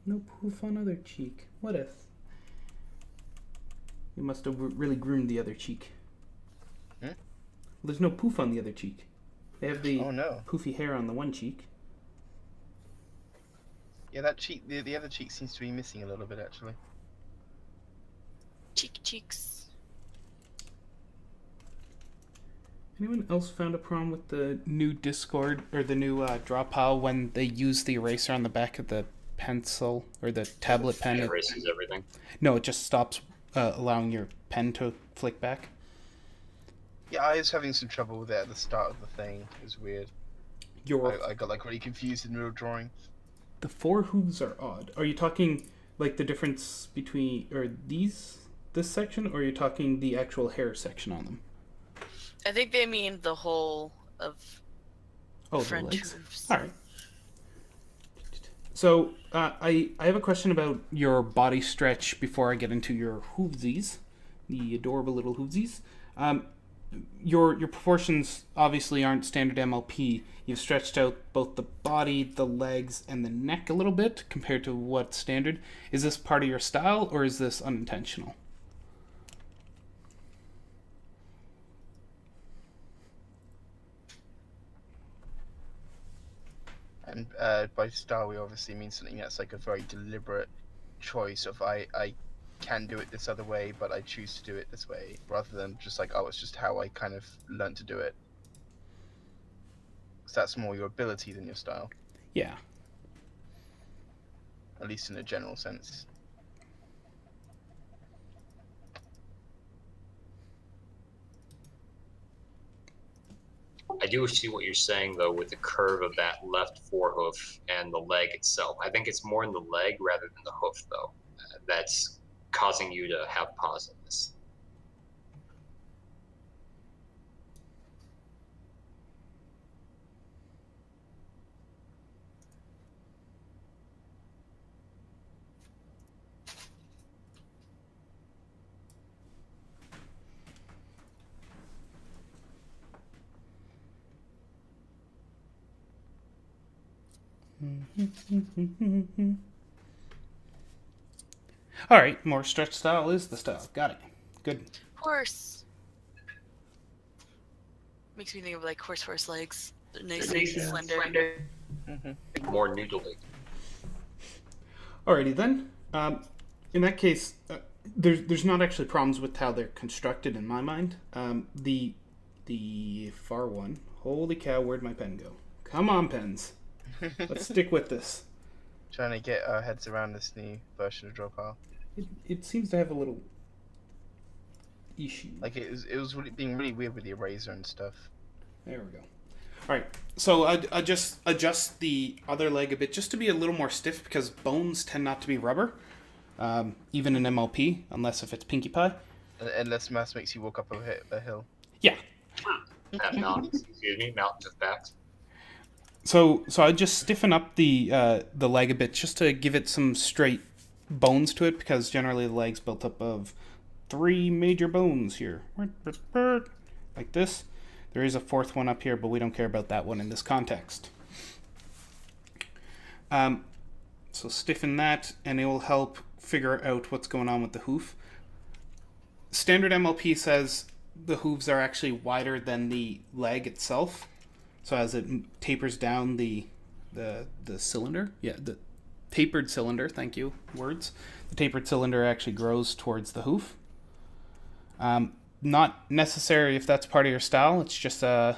No poof on other cheek. What if? You must have really groomed the other cheek. Hmm? Well, there's no poof on the other cheek. They have the no. poofy hair on the one cheek. Yeah, that cheek, the other cheek seems to be missing a little bit actually. Cheeks. Anyone else found a problem with the new Discord or the new draw pile when they use the eraser on the back of the pencil or the tablet pen? It erases everything. No, it just stops allowing your pen to flick back. Yeah, I was having some trouble with it at the start of the thing. It was weird. I got like really confused in the middle of drawing. The four hooves are odd. Are you talking like the difference between this section, or are you talking the actual hair section on them? I think they mean the whole of French the legs. hooves. All right. So I have a question about your body stretch before I get into your hoovesies, the adorable little hoovesies. Your proportions obviously aren't standard MLP. You've stretched out both the body, the legs, and the neck a little bit compared to what's standard. Is this part of your style, or is this unintentional? And by style, we obviously mean something that's like a very deliberate choice of I can do it this other way, but I choose to do it this way, rather than just like, oh, it's just how I kind of learned to do it. So that's more your ability than your style. Yeah. At least in a general sense. I do see what you're saying, though, with the curve of that left forehoof and the leg itself. I think it's more in the leg rather than the hoof, though. That's causing you to have pause in this. All right, more stretch style is the style. Got it. Good. Horse. Makes me think of like horse legs. They're nice and slender. Mm-hmm. More noodly. Alrighty then. In that case, there's not actually problems with how they're constructed in my mind. The far one. Holy cow! Where'd my pen go? Come on, pens. Let's stick with this. Trying to get our heads around this new version of Drawpile. It seems to have a little issue. Like it was really, being really weird with the eraser and stuff. There we go. All right. So I just adjust the other leg a bit just to be a little more stiff because bones tend not to be rubber, even in MLP, unless if it's Pinkie Pie. Unless mass makes you walk up a hill. Yeah. Mountains, excuse me, mountains of facts. So I just stiffen up the leg a bit just to give it some straight bones to it because generally the leg's built up of 3 major bones here, like this. There is a 4th one up here, but we don't care about that one in this context. So stiffen that, and it will help figure out what's going on with the hoof. Standard MLP says the hooves are actually wider than the leg itself. So as it tapers down the cylinder, the tapered cylinder, thank you, words. The tapered cylinder actually grows towards the hoof. Not necessary if that's part of your style. It's just a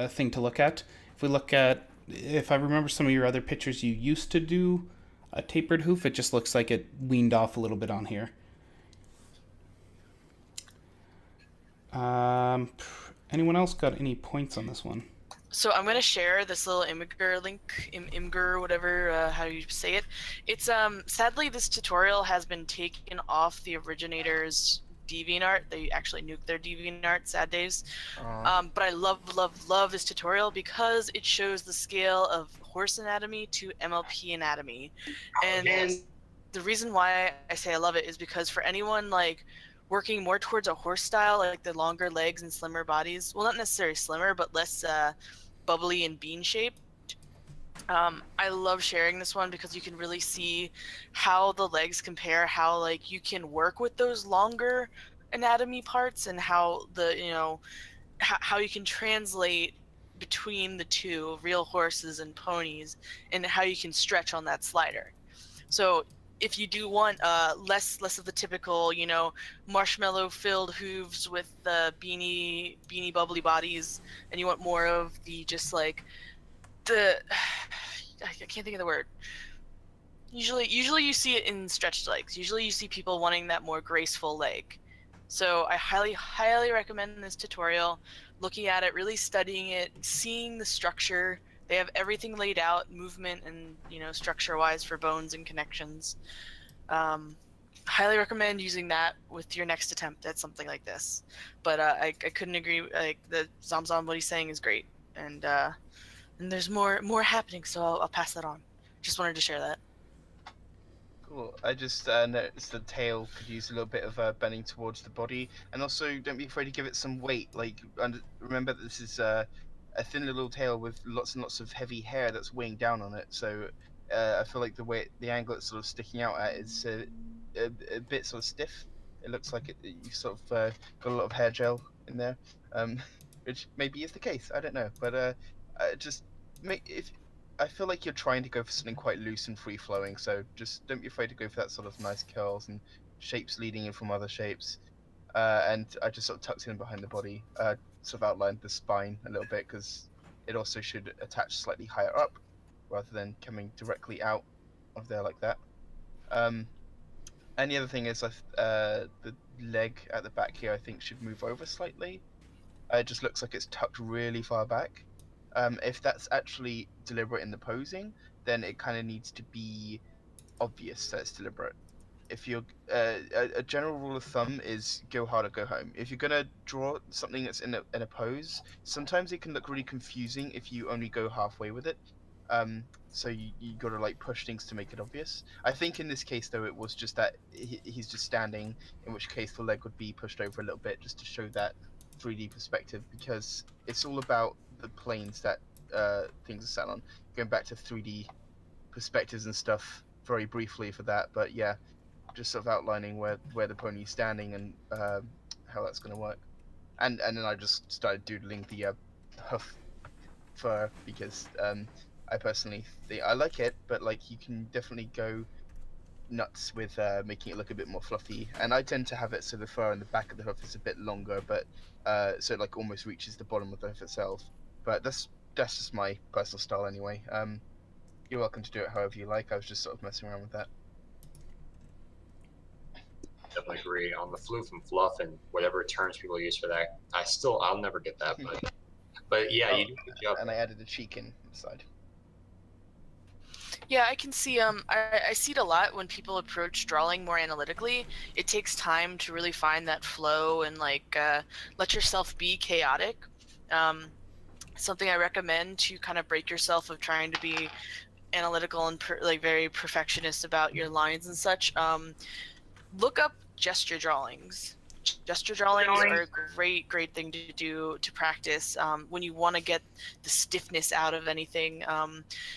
thing to look at. If I remember some of your other pictures, you used to do a tapered hoof. It just looks like it weaned off a little bit on here. Anyone else got any points on this one? So I'm gonna share this little Imgur link, Imgur, whatever, how you say it. It's sadly this tutorial has been taken off the originator's DeviantArt. They actually nuked their DeviantArt, sad days. But I love this tutorial because it shows the scale of horse anatomy to MLP anatomy. And the reason why I say I love it is because for anyone like working more towards a horse style, like the longer legs and slimmer bodies, well, not necessarily slimmer, but less bubbly and bean shaped. I love sharing this one because you can really see how the legs compare, how like you can work with those longer anatomy parts and how how you can translate between the two, real horses and ponies, and how you can stretch on that slider. So if you do want less of the typical, marshmallow filled hooves with the beanie bubbly bodies, and you want more of the just like I can't think of the word. Usually you see it in stretched legs. Usually you see people wanting that more graceful leg. So I highly recommend this tutorial, looking at it, really studying it, seeing the structure. They have everything laid out, movement and, structure-wise for bones and connections. Highly recommend using that with your next attempt at something like this. But I couldn't agree. Like the Zamzam, what he's saying is great, and there's more happening. So I'll pass that on. Just wanted to share that. Cool. I just noticed the tail could use a little bit of bending towards the body, and also don't be afraid to give it some weight. Like, remember that this is a thin little tail with lots and lots of heavy hair that's weighing down on it. So I feel like the angle it's sort of sticking out at is a bit sort of stiff. It looks like you've sort of got a lot of hair gel in there, which maybe is the case. I don't know, but I feel like you're trying to go for something quite loose and free flowing, so just don't be afraid to go for that sort of nice curls and shapes leading in from other shapes. And I just sort of tucked in behind the body, sort of outlined the spine a little bit because it also should attach slightly higher up rather than coming directly out of there like that. And the other thing is the leg at the back here I think should move over slightly. It just looks like it's tucked really far back. If that's actually deliberate in the posing, then it kind of needs to be obvious that it's deliberate. If you're a general rule of thumb is go hard or go home. If you're gonna draw something that's in a pose, sometimes it can look really confusing if you only go halfway with it. So you gotta like push things to make it obvious. I think in this case though it was just that he's just standing, in which case the leg would be pushed over a little bit just to show that 3D perspective, because it's all about the planes that things are sat on. Going back to 3D perspectives and stuff very briefly for that, but yeah, just sort of outlining where the pony's standing and how that's going to work. And then I just started doodling the hoof fur because I personally think I like it, but like you can definitely go nuts with making it look a bit more fluffy, and I tend to have it so the fur on the back of the hoof is a bit longer, but so it like almost reaches the bottom of the hoof itself. But that's just my personal style anyway. You're welcome to do it however you like. I was just sort of messing around with that. Definitely agree on the floof and fluff and whatever terms people use for that. I'll never get that, but yeah, you do a good job. And I added a cheek inside. Yeah, I can see. I see it a lot when people approach drawing more analytically. It takes time to really find that flow and like let yourself be chaotic. Something I recommend to kind of break yourself of trying to be analytical and like very perfectionist about your lines and such. Look up gesture drawings. Gesture drawings are a great thing to do to practice when you want to get the stiffness out of anything.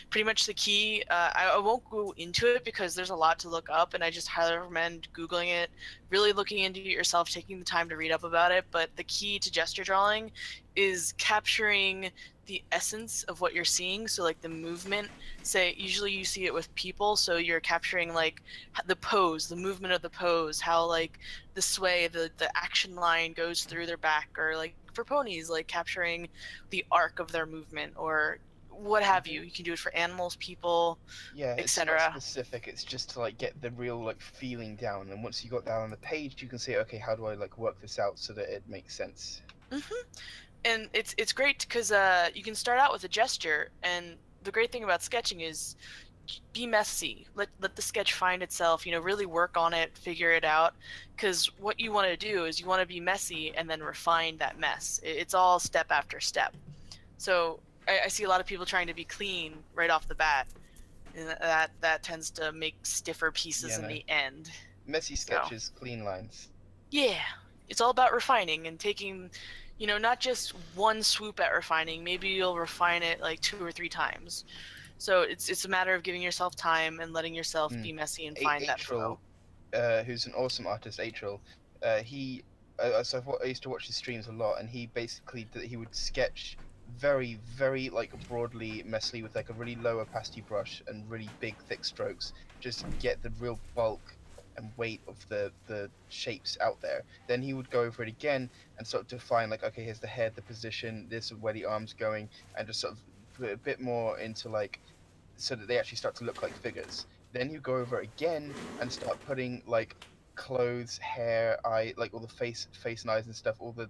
Pretty much the key, I won't go into it because there's a lot to look up, and I just highly recommend Googling it, really looking into it yourself, taking the time to read up about it. But the key to gesture drawing is capturing the essence of what you're seeing. So like the movement, say usually you see it with people, so you're capturing like the pose, the movement of the pose, how like the sway, the action line goes through their back, or like for ponies, like capturing the arc of their movement or what have you. You can do it for animals, people, Yeah, it's not etc. specific. It's just to like get the real like feeling down, and once you got that on the page, you can say, okay, how do I like work this out so that it makes sense? And it's great because you can start out with a gesture, and the great thing about sketching is be messy. Let the sketch find itself. Really work on it, figure it out. Because what you want to do is you want to be messy and then refine that mess. It's all step after step. So I see a lot of people trying to be clean right off the bat, and that tends to make stiffer pieces in the end. Messy So. sketches, clean lines. Yeah, it's all about refining and taking, not just one swoop at refining. Maybe you'll refine it like 2 or 3 times. So it's a matter of giving yourself time and letting yourself be messy and find that flow. Who's an awesome artist, April. He, I used to watch his streams a lot, and he basically he would sketch very, very like broadly, messily with like a really low opacity brush and really big, thick strokes, just get the real bulk and weight of the shapes out there. Then he would go over it again and sort of define like, okay, here's the head, the position, this is where the arm's going, and just sort of put a bit more into like so that they actually start to look like figures. Then you go over again and start putting like clothes, hair, eye, like all the face and eyes and stuff, all the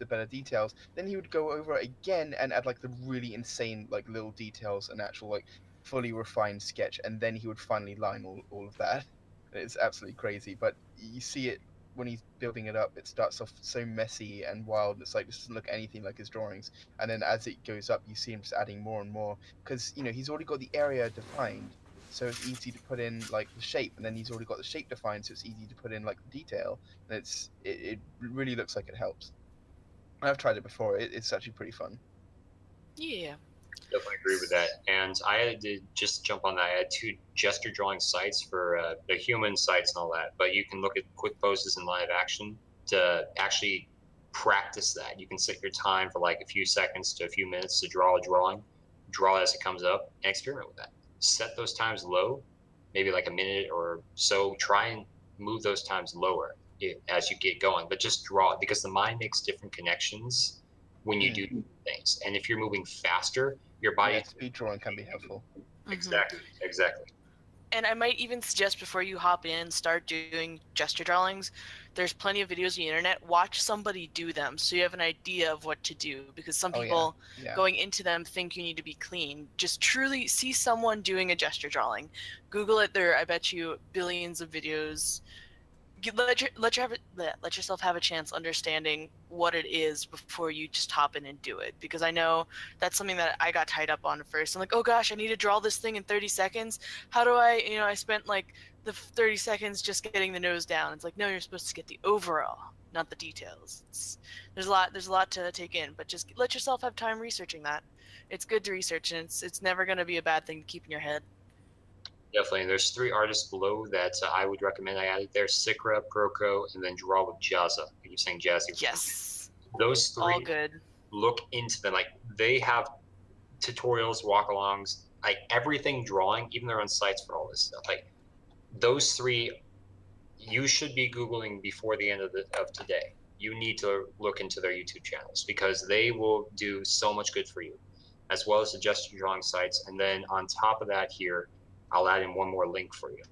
better details. Then he would go over it again and add like the really insane like little details and actual like fully refined sketch, and then he would finally line all of that. It's absolutely crazy, but you see it when he's building it up. It starts off so messy and wild. It's like, this doesn't look anything like his drawings. And then as it goes up, you see him just adding more and more because he's already got the area defined, so it's easy to put in like the shape, and then he's already got the shape defined, so it's easy to put in like the detail. And it really looks like it helps. I've tried it before. It's actually pretty fun. Yeah. Definitely agree with that. And I did just jump on that. I had 2 gesture drawing sites for the human sites and all that. But you can look at quick poses in live action to actually practice that. You can set your time for like a few seconds to a few minutes to draw a drawing, draw as it comes up, and experiment with that. Set those times low, maybe like a minute or so. Try and move those times lower as you get going. But just draw it, because the mind makes different connections when you do things. And if you're moving faster, your body speed drawing can be helpful. Exactly. And I might even suggest, before you hop in and start doing gesture drawings, there's plenty of videos on the internet. Watch somebody do them so you have an idea of what to do, because some people going into them think you need to be clean. Just truly see someone doing a gesture drawing. Google it. There, I bet you, billions of videos. Let yourself have a chance understanding what it is before you just hop in and do it, because I know that's something that I got tied up on first. I'm like, oh gosh, I need to draw this thing in 30 seconds. How do I spent like the 30 seconds just getting the nose down. It's like, no, you're supposed to get the overall, not the details. There's a lot to take in, but just let yourself have time researching that. It's good to research, and it's never going to be a bad thing to keep in your head. Definitely. There's 3 artists below that I would recommend. I added there: Sikra, Proco, and then Draw with Jazza. I keep saying Jazzy. Yes. Those 3, all good. Look into them. Like, they have tutorials, walk-alongs, like everything drawing, even their own sites for all this stuff. Like, those three you should be Googling before the end of today. You need to look into their YouTube channels because they will do so much good for you, as well as the gesture drawing sites. And then on top of that here, I'll add in one more link for you.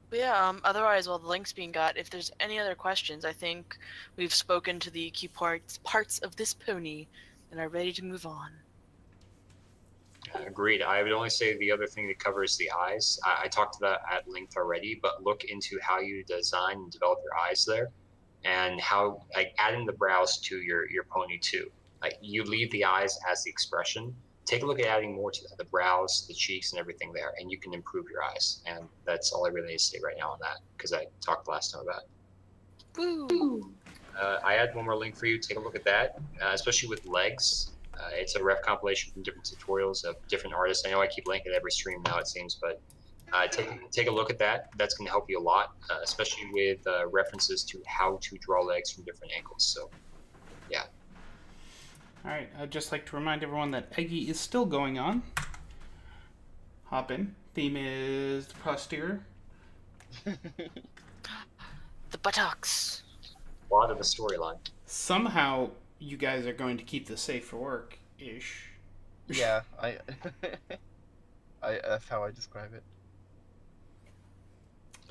But yeah, otherwise, while the link's being got, if there's any other questions, I think we've spoken to the key parts of this pony and are ready to move on. Agreed. I would only say the other thing that covers the eyes. I talked to that at length already, but look into how you design and develop your eyes there, and how like adding the brows to your pony too. Like you leave the eyes as the expression. Take a look at adding more to that, the brows, the cheeks, and everything there, and you can improve your eyes. And that's all I really need to say right now on that because I talked last time about it. Woo! I add one more link for you. Take a look at that, especially with legs. It's a ref compilation from different tutorials of different artists. I know I keep linking every stream now, it seems, but take a look at that. That's going to help you a lot, especially with references to how to draw legs from different angles. So, yeah. All right, I'd just like to remind everyone that Eggy is still going on. Hop in. Theme is the posterior. The buttocks. A lot of the storyline. Somehow, you guys are going to keep this safe for work-ish. Yeah, I that's how I describe it.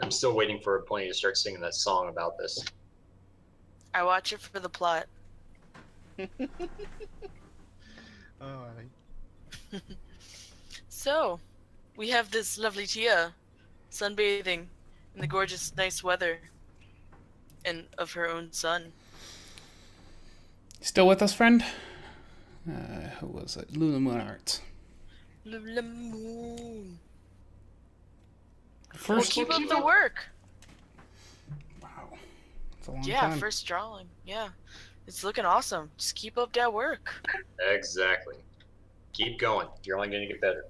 I'm still waiting for a pony to start singing that song about this. I watch it for the plot. Oh, So, we have this lovely Tia sunbathing in the gorgeous, nice weather and of her own sun. Still with us, friend? Who was it? Lula Moon Arts. Lula Moon. First, Well, keep up the work. Wow. It's a long Yeah, time. first drawing. Yeah. It's looking awesome. Just keep up that work. Exactly. Keep going. You're only going to get better.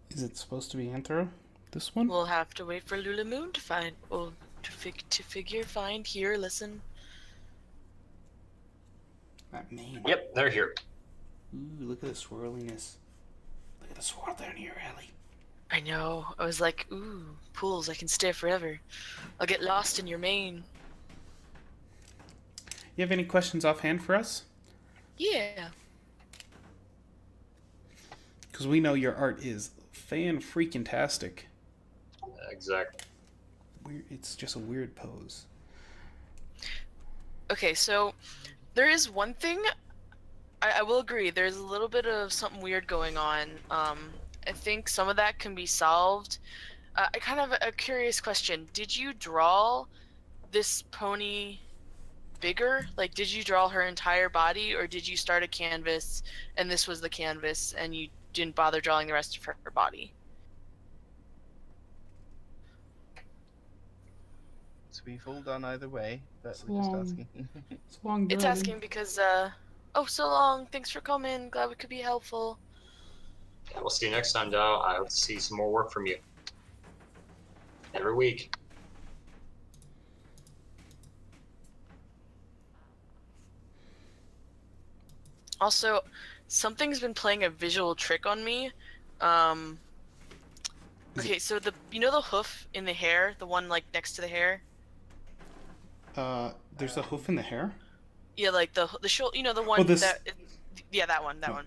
Is it supposed to be Anthro? This one? We'll have to wait for Lula Moon to find, well, to figure, find, hear, listen. That mane. Yep, they're here. Ooh, look at the swirliness. Look at the swirl down here, Ellie. I know. I was like, ooh, pools, I can stay forever. I'll get lost in your mane. You have any questions offhand for us? Yeah. Because we know your art is fan-freaking-tastic. Exactly. It's just a weird pose. Okay, so there is one thing I will agree. There's a little bit of something weird going on. I think some of that can be solved. I kind of a curious question. Did you draw this pony bigger? Like, did you draw her entire body, or did you start a canvas and this was the canvas and you didn't bother drawing the rest of her body? so we've all done either way, but It's we're just long. asking. It's long. It's darling. asking because, oh, so long. Thanks for coming. Glad we could be helpful. Yeah, we'll see you next time, Dow. I hope to see some more work from you. Every week. Also, something's been playing a visual trick on me. Okay, so you know the hoof in the hair, the one like next to the hair? There's a hoof in the hair? Yeah, like the shoulder, you know, the one Oh, this- yeah, that one, Oh.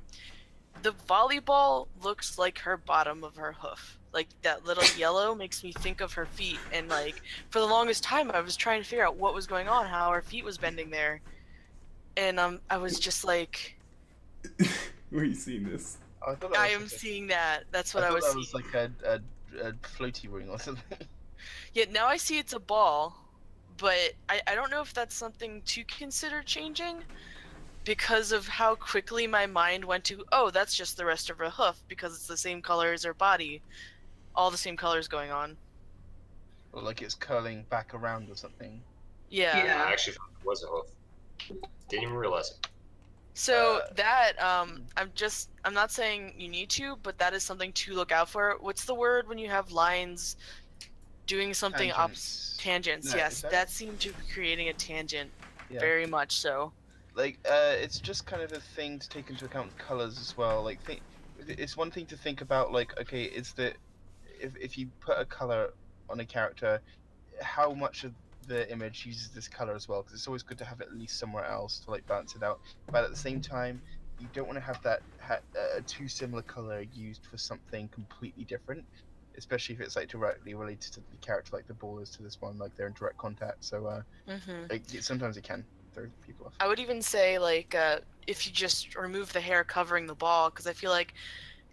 The volleyball looks like her bottom of her hoof. Like that little yellow makes me think of her feet, and like for the longest time I was trying to figure out what was going on, how her feet was bending there. And I was just like, Where are you seeing this? I thought that I was am like a- seeing that. That's what I I thought was that seeing. was like a floaty ring or something. Yeah, now I see it's a ball, but I don't know if that's something to consider changing because of how quickly my mind went to, oh, that's just the rest of her hoof because it's the same color as her body. All the same colors going on. Or like it's curling back around or something. Yeah. I actually thought it was a hoof. Didn't even realize it. So that, I'm not saying you need to, but that is something to look out for. What's the word when you have lines doing something Tangents. tangents, No, yes. is that- That seemed to be creating a tangent. Yeah. Very much so. Like it's just kind of a thing to take into account with colors as well. Like it's one thing to think about like, okay, is the if you put a color on a character, how much of the image uses this color as well, because it's always good to have it at least somewhere else to like balance it out. But at the same time, you don't want to have that too similar color used for something completely different, especially if it's like directly related to the character, like the ball is to this one, like they're in direct contact. So sometimes it can throw people off. I would even say like if you just remove the hair covering the ball, because I feel like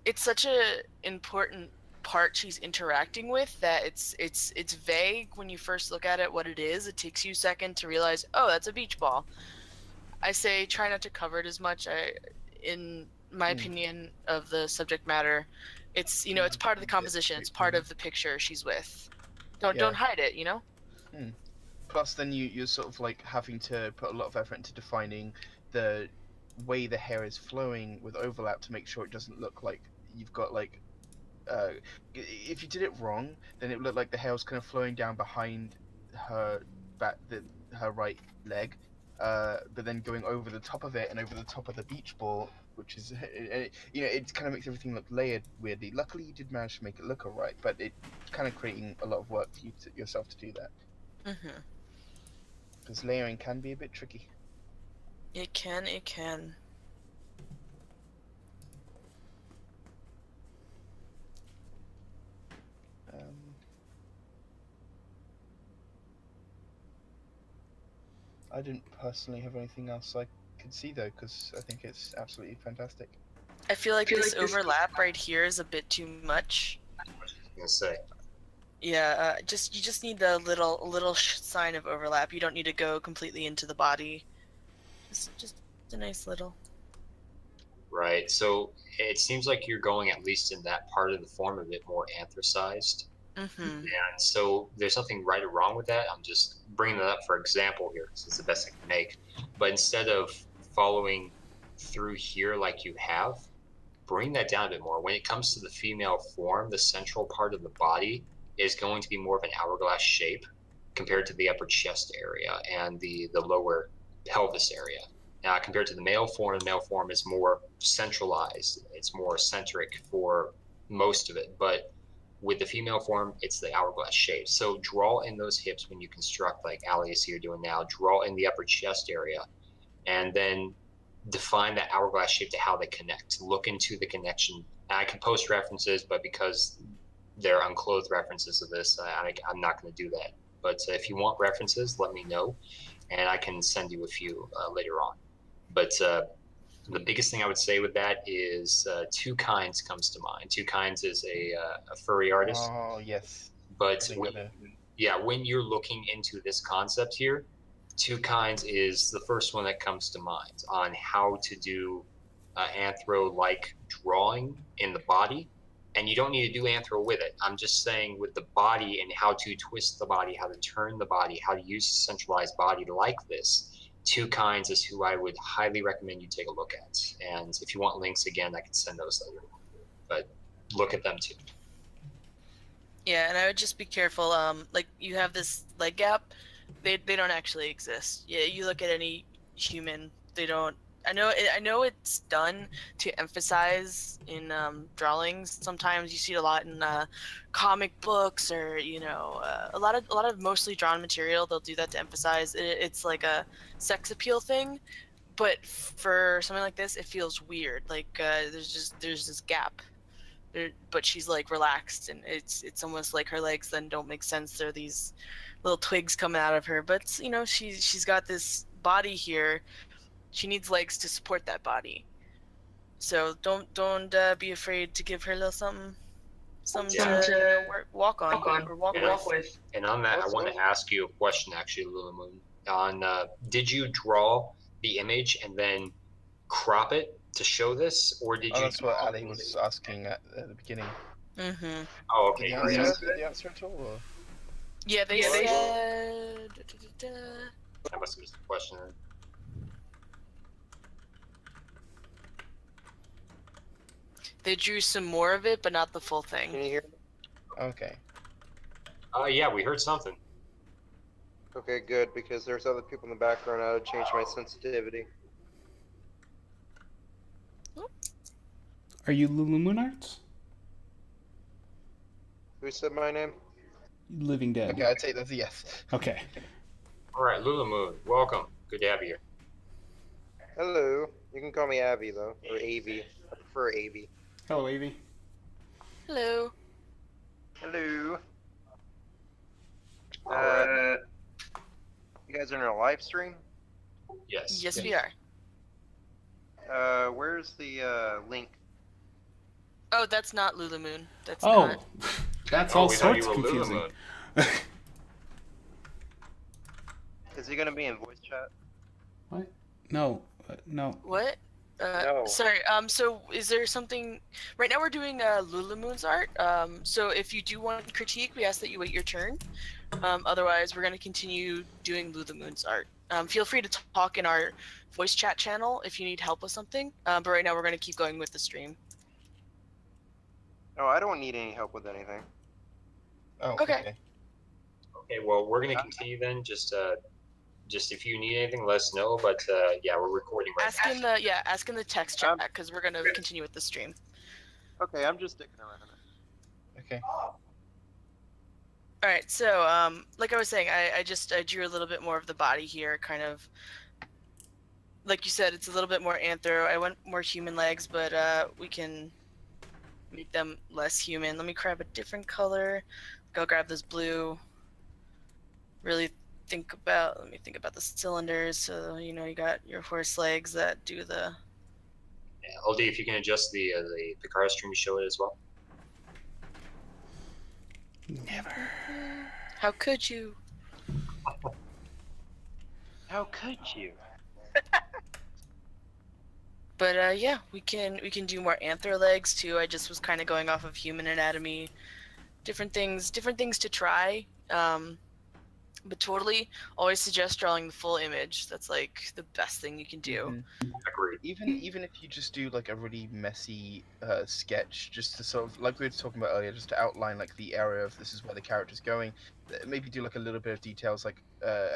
it's such a important part she's interacting with that it's vague when you first look at it what it is. It takes you a second to realize, oh, that's a beach ball. I say try not to cover it as much. In my opinion of the subject matter, it's it's part of the composition. It's part of the picture she's with. Don't hide it. Plus, then you're sort of like having to put a lot of effort into defining the way the hair is flowing with overlap to make sure it doesn't look like you've got like if you did it wrong, then it would look like the hair was kind of flowing down behind her back, her right leg, but then going over the top of it and over the top of the beach ball, which is it kind of makes everything look layered weirdly. Luckily, you did manage to make it look alright, but it's kind of creating a lot of work for yourself to do that. Because layering can be a bit tricky. It can. I didn't personally have anything else I could see though, because I think it's absolutely fantastic. I feel like this overlap right here is a bit too much. I was gonna say. Yeah, you just need a little sign of overlap. You don't need to go completely into the body. Just a nice little. Right. So it seems like you're going at least in that part of the form a bit more anthracized. And so there's nothing right or wrong with that. I'm just bringing that up for example here because it's the best I can make. But instead of following through here like you have, bring that down a bit more. When it comes to the female form, the central part of the body is going to be more of an hourglass shape compared to the upper chest area and the lower pelvis area. Now, compared to the male form is more centralized. It's more centric for most of it. But with the female form, it's the hourglass shape. So draw in those hips when you construct, like Ali is here doing now. Draw in the upper chest area, and then define that hourglass shape to how they connect. Look into the connection. And I can post references, but because they're unclothed references of this, I'm not going to do that. But if you want references, let me know, and I can send you a few later on. But the biggest thing I would say with that is Two Kinds comes to mind. Two Kinds is a furry artist. Oh, yes. But when you're looking into this concept here, Two Kinds is the first one that comes to mind on how to do anthro-like drawing in the body. And you don't need to do anthro with it. I'm just saying with the body and how to twist the body, how to turn the body, how to use a centralized body like this. Two Kinds is who I would highly recommend you take a look at. And if you want links again, I can send those later. But look at them too. Yeah, and I would just be careful. Like you have this leg gap, they don't actually exist. Yeah, you look at any human, they don't. I know it's done to emphasize in drawings. Sometimes you see it a lot in comic books or a lot of mostly drawn material. They'll do that to emphasize. It's like a sex appeal thing, but for something like this, it feels weird. Like there's this gap. But she's like relaxed, and it's almost like her legs then don't make sense. There are these little twigs coming out of her, but she's got this body here. She needs legs to support that body. So don't be afraid to give her a little something to walk on or walk with. And on that, I want to ask you a question, actually, Lulamoon. On did you draw the image and then crop it to show this, or did you? That's what Ali was asking at the beginning. Mm-hmm. Oh, okay. The answer at all? Or? Yeah, they said. I must have missed the question. They drew some more of it, but not the full thing. Can you hear me? Okay. Yeah, we heard something. Okay, good, because there's other people in the background. I would change my sensitivity. Are you Lulumoon Arts? Who said my name? Living Dead. Okay, I'd say that's a yes. Okay. All right, Lulamoon, welcome. Good to have you here. Hello. You can call me Abby though, or Avy. I prefer Avy. Hello, Avy. Hello. Hello. All right. You guys are in a live stream? Yes. Yes, Yes. we are. Where's the link? Oh, that's not Lulamoon. That's Oh, not. that's Oh, all we thought sorts you were confusing. Lulamoon. Is he gonna be in voice chat? What? No, no. What? No. Sorry. So is there something? Right now we're doing Lulamoon's art. So if you do want critique, we ask that you wait your turn. Otherwise, we're going to continue doing Lulamoon's art. Feel free to talk in our voice chat channel if you need help with something. But right now we're going to keep going with the stream. No, I don't need any help with anything. Oh, Okay. Okay, well, we're gonna continue then. Just if you need anything, let us know. But yeah, we're recording right Ask in the text chat because we're going to Okay. continue with the stream. Okay, I'm just sticking around. Okay. All right. So like I was saying, I drew a little bit more of the body here, kind of. Like you said, it's a little bit more anthro. I went more human legs, but we can make them less human. Let me grab a different color. Go grab this blue. Really let me think about the cylinders. So, you know, you got your horse legs that do the... Yeah, LD, if you can adjust the card stream to show it as well. Never. How could you? How could you? But yeah, we can do more anthro legs too. I just was kind of going off of human anatomy, different things to try. But totally, always suggest drawing the full image. That's like the best thing you can do. Agreed. Even if you just do like a really messy sketch, just to sort of, like we were talking about earlier, just to outline like the area of this is where the character's going. Maybe do like a little bit of details, like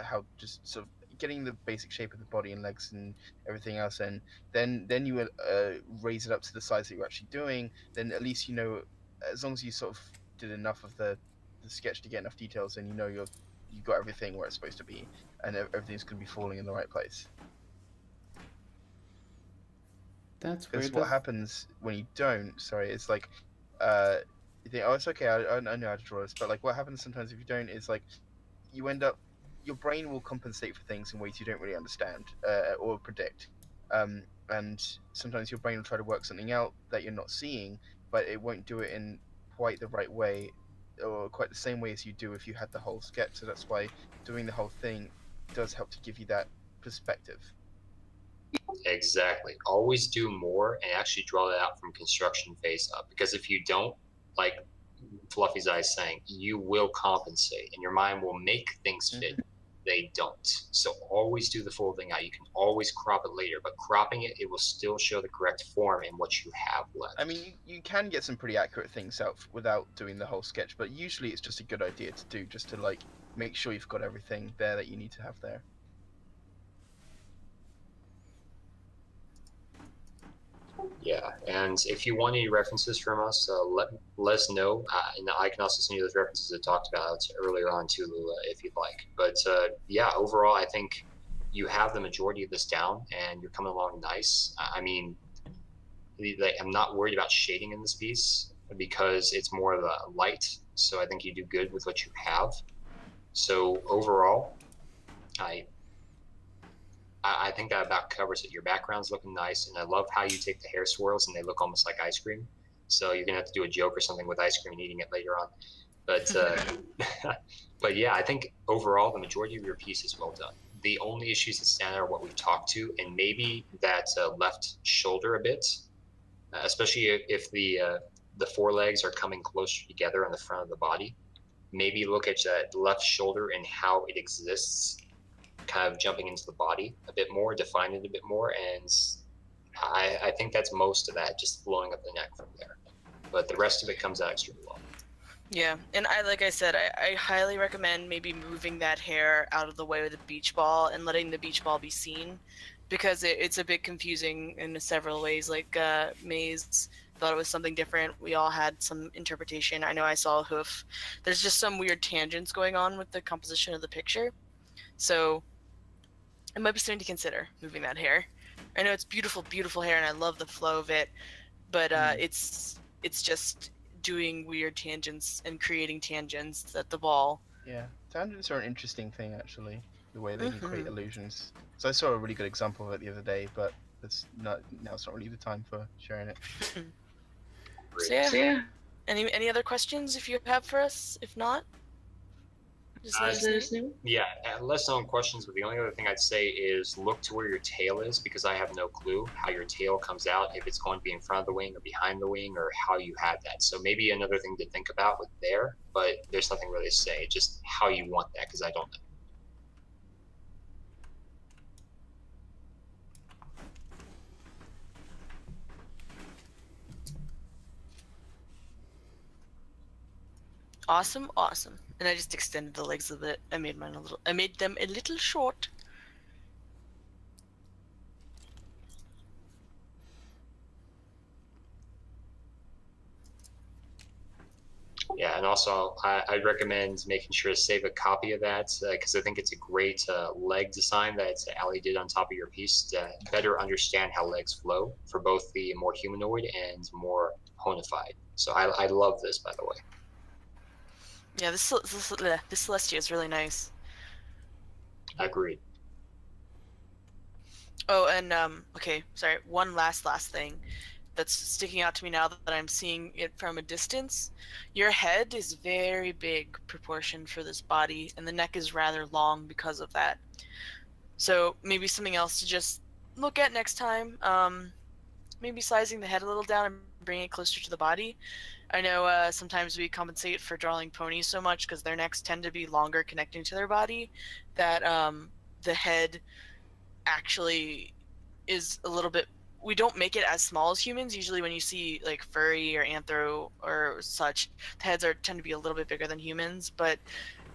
how just sort of getting the basic shape of the body and legs and everything else, and then you raise it up to the size that you're actually doing. Then at least you know, as long as you sort of did enough of the sketch to get enough details, then you know you got everything where it's supposed to be, and everything's going to be falling in the right place. That's Because weird. what happens when you don't, sorry, it's like, you think, oh, it's okay, I know how to draw this, but like what happens sometimes if you don't is like, you end up, your brain will compensate for things in ways you don't really understand or predict. And sometimes your brain will try to work something out that you're not seeing, but it won't do it in quite the right way or quite the same way as you do if you had the whole sketch. So that's why doing the whole thing does help to give you that perspective. Exactly. Always do more and actually draw that out from construction phase up. Because if you don't, like Fluffy's Eyes saying, you will compensate and your mind will make things fit. They don't. So always do the full thing out. You can always crop it later, but cropping it, it will still show the correct form in what you have left. I mean, you can get some pretty accurate things out without doing the whole sketch, but usually it's just a good idea to do, just to like make sure you've got everything there that you need to have there. Yeah, and if you want any references from us, let us know, and I can also send you those references I talked about earlier on too, if you'd like. But yeah, overall, I think you have the majority of this down, and you're coming along nice. I mean, I'm not worried about shading in this piece because it's more of a light, so I think you do good with what you have. So overall, I think that about covers it. Your background's looking nice, and I love how you take the hair swirls and they look almost like ice cream. So you're gonna have to do a joke or something with ice cream and eating it later on. But but yeah, I think overall the majority of your piece is well done. The only issues that stand out are what we've talked to, and maybe that left shoulder a bit, especially if the forelegs are coming closer together on the front of the body. Maybe look at that left shoulder and how it exists, kind of jumping into the body a bit more, define it a bit more, and I think that's most of that, just flowing up the neck from there. But the rest of it comes out extremely well. Yeah, and like I said, I highly recommend maybe moving that hair out of the way with the beach ball and letting the beach ball be seen, because it's a bit confusing in several ways. Like Maze thought it was something different. We all had some interpretation. I know I saw a hoof. There's just some weird tangents going on with the composition of the picture. So it might be something to consider, moving that hair. I know it's beautiful, beautiful hair, and I love the flow of it, but it's just doing weird tangents and creating tangents at the ball. Yeah, tangents are an interesting thing, actually. The way they can create illusions. So I saw a really good example of it the other day, but now's not really the time for sharing it. So yeah. Any other questions if you have for us? If not, just let us know. Yeah, less known questions, but the only other thing I'd say is look to where your tail is, because I have no clue how your tail comes out, if it's going to be in front of the wing or behind the wing, or how you have that. So maybe another thing to think about with there, but there's nothing really to say, just how you want that, because I don't know. Awesome, awesome. And I just extended the legs a bit. I made them a little short. Yeah, and also I'd recommend making sure to save a copy of that, because I think it's a great leg design that Ali did on top of your piece to better understand how legs flow for both the more humanoid and more honified. So I love this, by the way. Yeah, this Celestia is really nice. Agreed. Oh, and okay, sorry. One last thing that's sticking out to me now that I'm seeing it from a distance. Your head is very big proportioned for this body, and the neck is rather long because of that. So maybe something else to just look at next time. Maybe sizing the head a little down and bringing it closer to the body. I know sometimes we compensate for drawing ponies so much because their necks tend to be longer connecting to their body that the head actually is a little bit, we don't make it as small as humans. Usually when you see like furry or anthro or such, the heads tend to be a little bit bigger than humans, but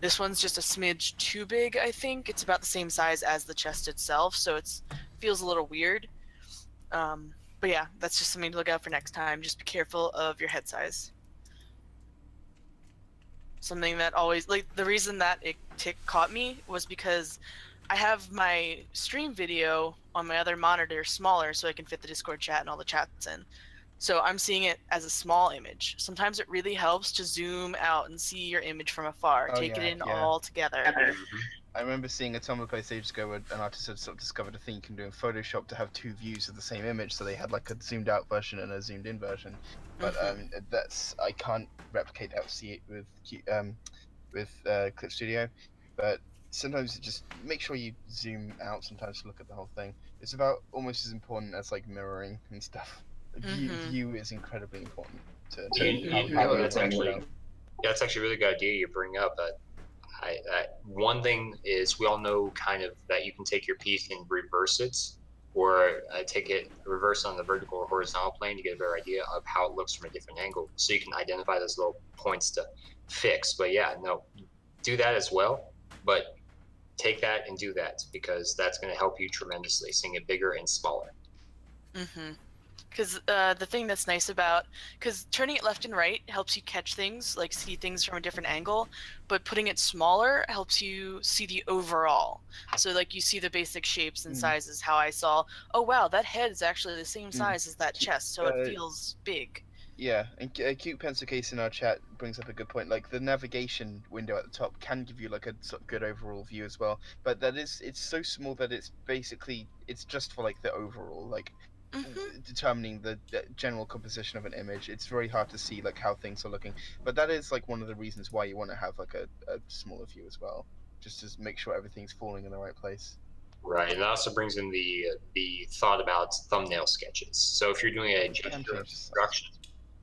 this one's just a smidge too big. I think it's about the same size as the chest itself, so it feels a little weird. But yeah, that's just something to look out for next time. Just be careful of your head size. Something that always, like, the reason that it caught me was because I have my stream video on my other monitor smaller so I can fit the Discord chat and all the chats in. So I'm seeing it as a small image. Sometimes it really helps to zoom out and see your image from afar. Take it in all together. I remember seeing a Tumblr post ages ago where an artist had sort of discovered a thing you can do in Photoshop to have two views of the same image. So they had like a zoomed out version and a zoomed in version. But I can't replicate that with Clip Studio. But sometimes just make sure you zoom out sometimes to look at the whole thing. It's about almost as important as like mirroring and stuff. View is incredibly important to how that's actually a really good idea you bring up. One thing is, we all know kind of that you can take your piece and reverse it, or take it reverse on the vertical or horizontal plane to get a better idea of how it looks from a different angle, so you can identify those little points to fix. But yeah, no, do that as well, but take that and do that, because that's going to help you tremendously, seeing it bigger and smaller. Because the thing that's nice about, because turning it left and right helps you catch things, like see things from a different angle, but putting it smaller helps you see the overall. So like you see the basic shapes and sizes, how I saw, oh wow, that head is actually the same size as that chest, so it feels big. Yeah, and Cute Pencil Case in our chat brings up a good point. Like the navigation window at the top can give you like a sort of good overall view as well, but it's so small that it's just for like the overall, like determining the general composition of an image. It's very hard to see like how things are looking, but that is like one of the reasons why you want to have like a smaller view as well, just to make sure everything's falling in the right place. Right, and that also brings in the thought about thumbnail sketches. So if you're doing a gesture of instruction,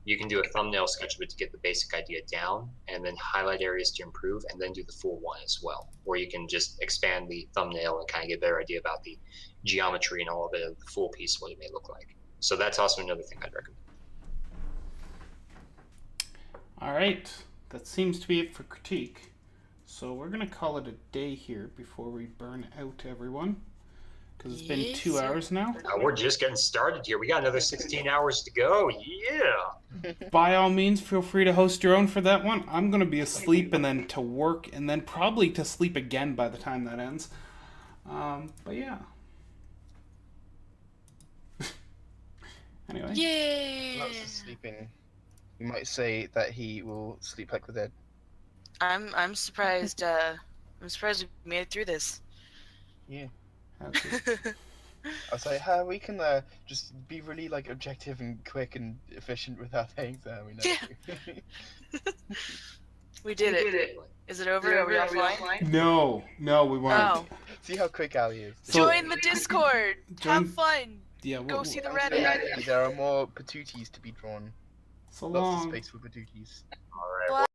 you can do a thumbnail sketch of it to get the basic idea down, and then highlight areas to improve, and then do the full one as well, where you can just expand the thumbnail and kind of get a better idea about the geometry and all of it of the full piece, what it may look like. So that's also another thing I'd recommend. All right, that seems to be it for critique. So we're going to call it a day here before we burn out everyone. Because it's been 2 hours now. We're just getting started here. We got another 16 hours to go. Yeah. By all means, feel free to host your own for that one. I'm going to be asleep and then to work and then probably to sleep again by the time that ends. But yeah. Anyway. Yay! Lots of sleeping. You might say that he will sleep like the dead. I'm surprised. I'm surprised we made it through this. Yeah. That's I was like, we can just be really like objective and quick and efficient with our things. We know. Yeah. We did it. Is it over? Are we offline? No, we weren't. Oh. See how quick Ali is. So- Join the Discord. Join- Have fun. Yeah, Go see the Reddit. There are more patooties to be drawn. So Lots of long. space for patooties. All right. Bye.